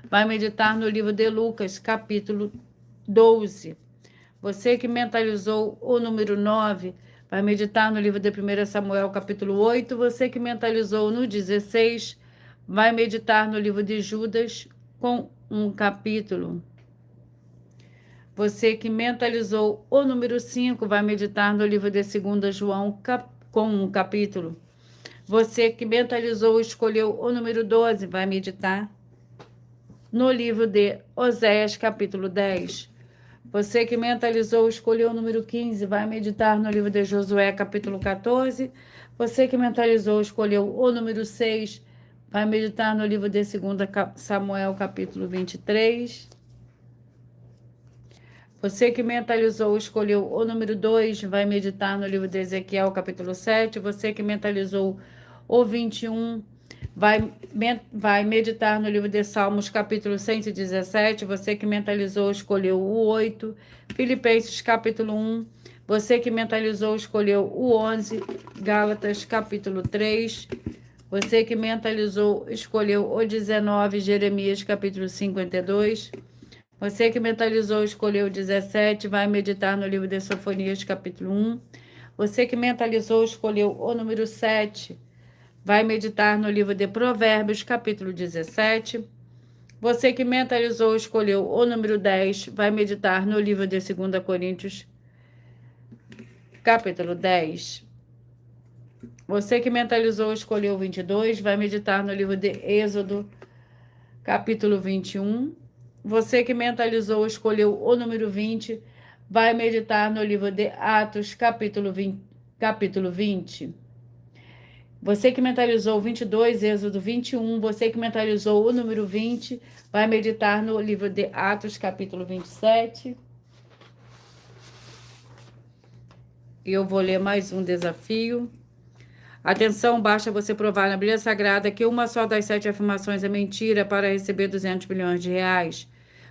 vai meditar no livro de Lucas, capítulo 12. Você que mentalizou o número 9, vai meditar no livro de 1 Samuel, capítulo 8. Você que mentalizou no 16, vai meditar no livro de Judas, com um capítulo. Você que mentalizou o número 5, vai meditar no livro de 2 João, com um capítulo. Você que mentalizou, escolheu o número 12, vai meditar no livro de Oséias, capítulo 10. Você que mentalizou, escolheu o número 15, vai meditar no livro de Josué, capítulo 14. Você que mentalizou, escolheu o número 6, vai meditar no livro de 2 Samuel, capítulo 23. Você que mentalizou, escolheu o número 2, vai meditar no livro de Ezequiel, capítulo 7. Você que mentalizou o 21, vai meditar no livro de Salmos, capítulo 117. Você que mentalizou, escolheu o 8. Filipenses, capítulo 1. Você que mentalizou, escolheu o 11. Gálatas, capítulo 3. Você que mentalizou, escolheu o 19. Jeremias, capítulo 52. Você que mentalizou, escolheu o 17. Vai meditar no livro de Sofonias, capítulo 1. Você que mentalizou, escolheu o número 7. Vai meditar no livro de Provérbios, capítulo 17. Você que mentalizou, escolheu o número 10, vai meditar no livro de 2 Coríntios, capítulo 10. Você que mentalizou, escolheu o 22, vai meditar no livro de Êxodo, capítulo 21. Você que mentalizou, escolheu o número 20, vai meditar no livro de Atos, capítulo 20. Você que mentalizou o 22, Êxodo 21, você que mentalizou o número 20, vai meditar no livro de Atos, capítulo 27. E eu vou ler mais um desafio. Atenção, basta você provar na Bíblia Sagrada que uma só das 7 afirmações é mentira para receber 200 milhões de reais.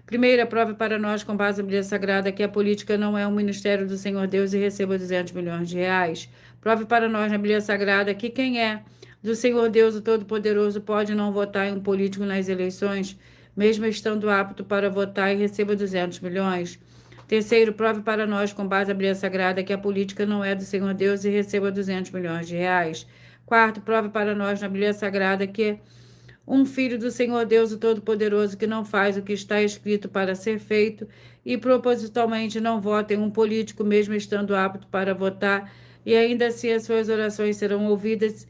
Primeira, prove para nós, com base na Bíblia Sagrada, que a política não é um ministério do Senhor Deus e receba 200 milhões de reais. Prove para nós na Bíblia Sagrada que quem é do Senhor Deus, o Todo-Poderoso, pode não votar em um político nas eleições, mesmo estando apto para votar e receba 200 milhões. Terceiro, prove para nós, com base na Bíblia Sagrada, que a política não é do Senhor Deus e receba 200 milhões de reais. Quarto, prove para nós na Bíblia Sagrada que um filho do Senhor Deus, o Todo-Poderoso, que não faz o que está escrito para ser feito e propositalmente não vota em um político, mesmo estando apto para votar, e ainda assim as suas orações serão ouvidas.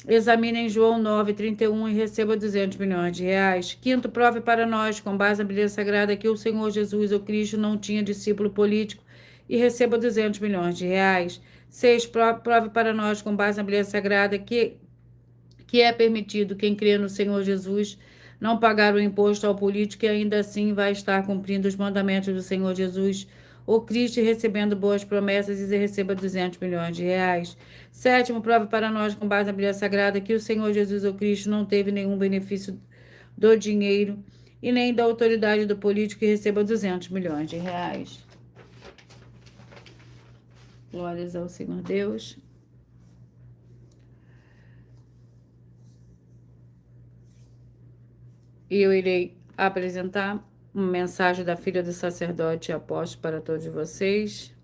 Examinem João 9:31 e receba 200 milhões de reais. Quinto, prove para nós, com base na Bíblia Sagrada, que o Senhor Jesus, o Cristo, não tinha discípulo político e receba 200 milhões de reais. Sexto, prove para nós, com base na Bíblia Sagrada, que é permitido quem crê no Senhor Jesus não pagar o imposto ao político e ainda assim vai estar cumprindo os mandamentos do Senhor Jesus, o Cristo, recebendo boas promessas, e receba 200 milhões de reais. Sétimo, prova para nós, com base na Bíblia Sagrada, que o Senhor Jesus, o Cristo, não teve nenhum benefício do dinheiro e nem da autoridade do político, que receba 200 milhões de reais. Glórias ao Senhor Deus. E eu irei apresentar uma mensagem da filha do sacerdote e apóstolo para todos vocês.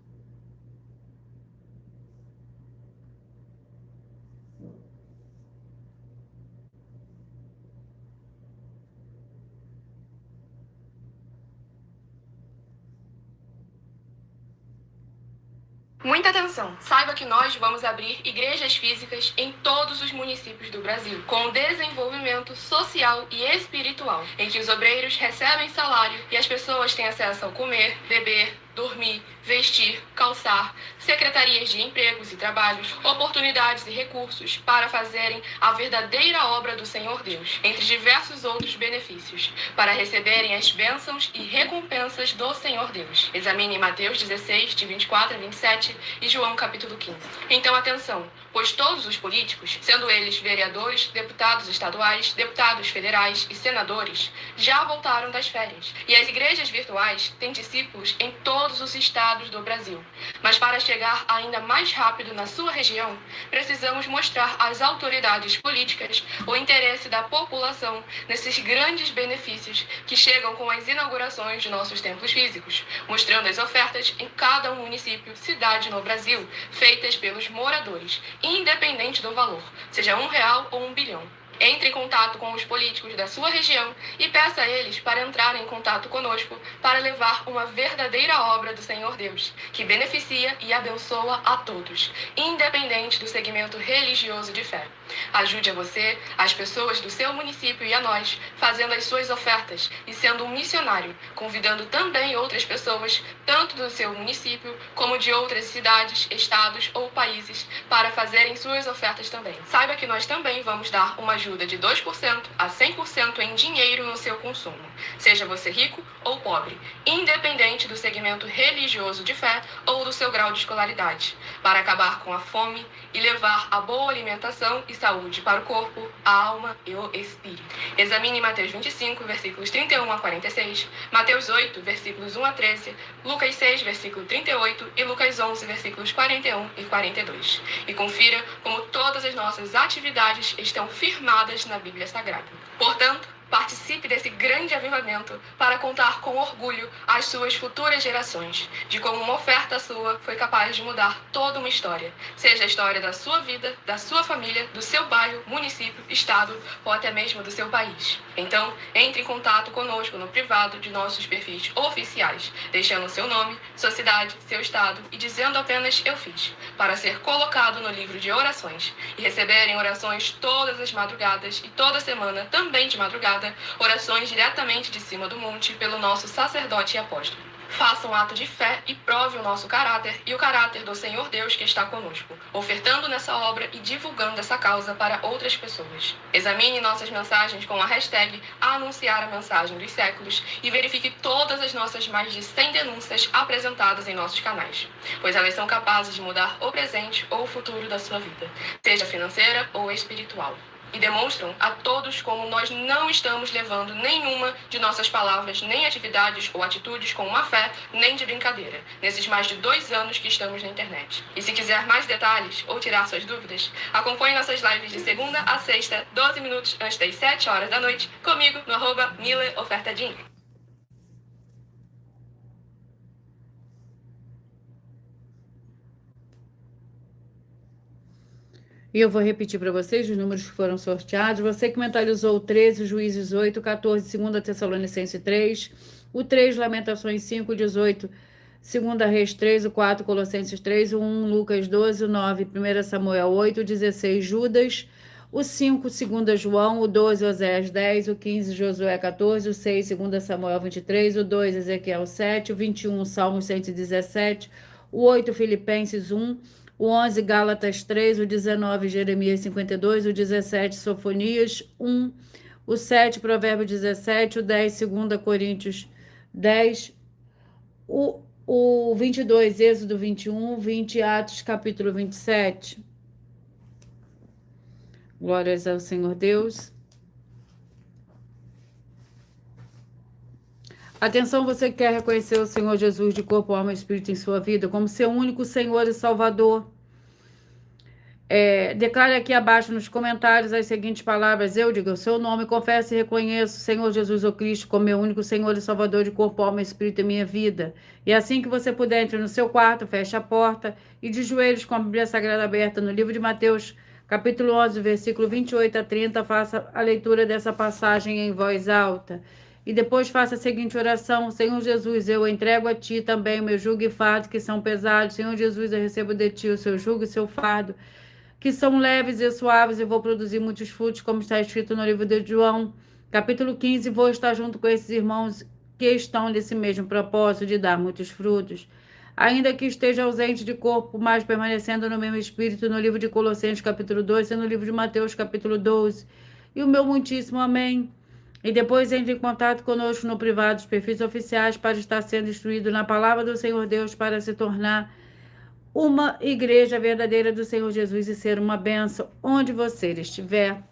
Muita atenção! Saiba que nós vamos abrir igrejas físicas em todos os municípios do Brasil, com desenvolvimento social e espiritual, em que os obreiros recebem salário e as pessoas têm acesso ao comer, beber, dormir, vestir, calçar, secretarias de empregos e trabalhos, oportunidades e recursos para fazerem a verdadeira obra do Senhor Deus, entre diversos outros benefícios, para receberem as bênçãos e recompensas do Senhor Deus. Examine Mateus 16, de 24 a 27 e João capítulo 15. Então atenção, pois todos os políticos, sendo eles vereadores, deputados estaduais, deputados federais e senadores, já voltaram das férias. E as igrejas virtuais têm discípulos em todos os estados do Brasil. Mas para chegar ainda mais rápido na sua região, precisamos mostrar às autoridades políticas o interesse da população nesses grandes benefícios que chegam com as inaugurações de nossos templos físicos, mostrando as ofertas em cada município, cidade no Brasil, feitas pelos moradores, independente do valor, seja R$1 ou 1 bilhão. Entre em contato com os políticos da sua região e peça a eles para entrarem em contato conosco para levar uma verdadeira obra do Senhor Deus, que beneficia e abençoa a todos, independente do segmento religioso de fé. Ajude a você, as pessoas do seu município e a nós, fazendo as suas ofertas e sendo um missionário, convidando também outras pessoas, tanto do seu município como de outras cidades, estados ou países, para fazerem suas ofertas também. Saiba que nós também vamos dar uma ajuda de 2% a 100% em dinheiro no seu consumo, seja você rico ou pobre, independente do segmento religioso de fé ou do seu grau de escolaridade, para acabar com a fome e levar a boa alimentação e saúde para o corpo, a alma e o espírito. Examine Mateus 25, versículos 31 a 46, Mateus 8, versículos 1 a 13, Lucas 6, versículo 38 e Lucas 11, versículos 41 e 42. E confira como todas as nossas atividades estão firmadas na Bíblia Sagrada. Portanto, participe desse grande avivamento para contar com orgulho às suas futuras gerações, de como uma oferta sua foi capaz de mudar toda uma história, seja a história da sua vida, da sua família, do seu bairro, município, estado ou até mesmo do seu país. Então, entre em contato conosco no privado de nossos perfis oficiais, deixando seu nome, sua cidade, seu estado e dizendo apenas "eu fiz", para ser colocado no livro de orações e receberem orações todas as madrugadas e toda semana, também de madrugada, orações diretamente de cima do monte pelo nosso sacerdote e apóstolo. Faça um ato de fé e prove o nosso caráter e o caráter do Senhor Deus que está conosco, ofertando nessa obra e divulgando essa causa para outras pessoas. Examine nossas mensagens com a hashtag Anunciar a Mensagem dos Séculos e verifique todas as nossas mais de 100 denúncias apresentadas em nossos canais, pois elas são capazes de mudar o presente ou o futuro da sua vida, seja financeira ou espiritual. E demonstram a todos como nós não estamos levando nenhuma de nossas palavras, nem atividades ou atitudes com má fé, nem de brincadeira, nesses mais de 2 anos que estamos na internet. E se quiser mais detalhes ou tirar suas dúvidas, acompanhe nossas lives de segunda a sexta, 12 minutos antes das 7 horas da noite, comigo no @MileOfertadinho. E eu vou repetir para vocês os números que foram sorteados. Você que mentalizou o 13, Juízes 8, 14, 2 Tessalonicenses 3, o 3, Lamentações 5, 18, 2 Reis 3, o 4, Colossenses 3, o 1, Lucas 12, o 9, 1 Samuel 8, o 16, Judas, o 5, 2 João, o 12, Oséias 10, o 15, Josué 14, o 6, 2 Samuel 23, o 2, Ezequiel 7, o 21, Salmos 117, o 8, Filipenses 1, o 11, Gálatas 3, o 19, Jeremias 52, o 17, Sofonias 1, o 7, Provérbio 17, o 10, 2 Coríntios 10, o o 22, Êxodo 21, 20, Atos capítulo 27. Glórias ao Senhor Deus. Atenção, você que quer reconhecer o Senhor Jesus de corpo, alma e espírito em sua vida como seu único Senhor e Salvador. Declare aqui abaixo nos comentários as seguintes palavras. Eu digo o seu nome, confesso e reconheço o Senhor Jesus o Cristo como meu único Senhor e Salvador de corpo, alma e espírito em minha vida. E assim que você puder, entre no seu quarto, feche a porta e de joelhos com a Bíblia Sagrada aberta no livro de Mateus, capítulo 11, versículo 28 a 30, faça a leitura dessa passagem em voz alta. E depois faça a seguinte oração. Senhor Jesus, eu entrego a Ti também o meu jugo e fardo que são pesados. Senhor Jesus, eu recebo de Ti o seu jugo e o seu fardo, que são leves e suaves, e vou produzir muitos frutos, como está escrito no livro de João, capítulo 15, vou estar junto com esses irmãos que estão nesse mesmo propósito de dar muitos frutos. Ainda que esteja ausente de corpo, mas permanecendo no mesmo espírito, no livro de Colossenses, capítulo 2, e no livro de Mateus, capítulo 12. E o meu muitíssimo amém. E depois entre em contato conosco no privado, os perfis oficiais, para estar sendo instruído na palavra do Senhor Deus, para se tornar uma igreja verdadeira do Senhor Jesus e ser uma bênção onde você estiver.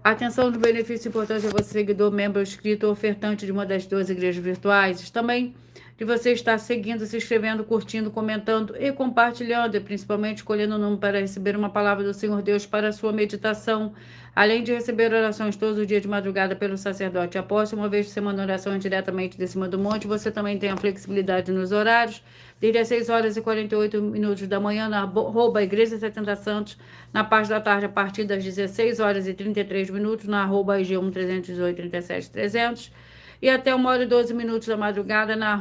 Atenção do benefício importante a você, seguidor, membro, inscrito ou ofertante de uma das 12 igrejas virtuais. Também de você estar seguindo, se inscrevendo, curtindo, comentando e compartilhando, e principalmente escolhendo o número para receber uma palavra do Senhor Deus para a sua meditação, além de receber orações todos os dias de madrugada pelo sacerdote apóstolo, uma vez por semana, orações diretamente de cima do monte. Você também tem a flexibilidade nos horários, desde as 6 horas e 48 minutos da manhã, na @Igreja 70 Santos, na parte da tarde, a partir das 16 horas e 33 minutos, na @IG1 318 37 300, e até 1h12 da madrugada, na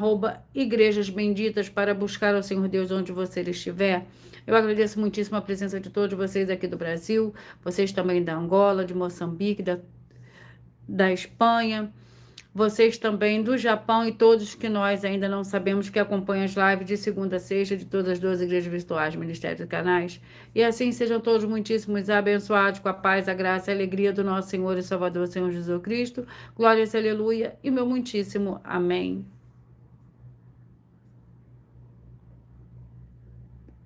@Igrejas Benditas, para buscar ao Senhor Deus onde você estiver. Eu agradeço muitíssimo a presença de todos vocês aqui do Brasil, vocês também da Angola, de Moçambique, da Espanha, vocês também do Japão e todos que nós ainda não sabemos que acompanham as lives de segunda a sexta de todas as 12 igrejas virtuais, ministérios e canais. E assim sejam todos muitíssimos abençoados com a paz, a graça e a alegria do nosso Senhor e Salvador, Senhor Jesus Cristo. Glória a Deus, aleluia, e meu muitíssimo amém.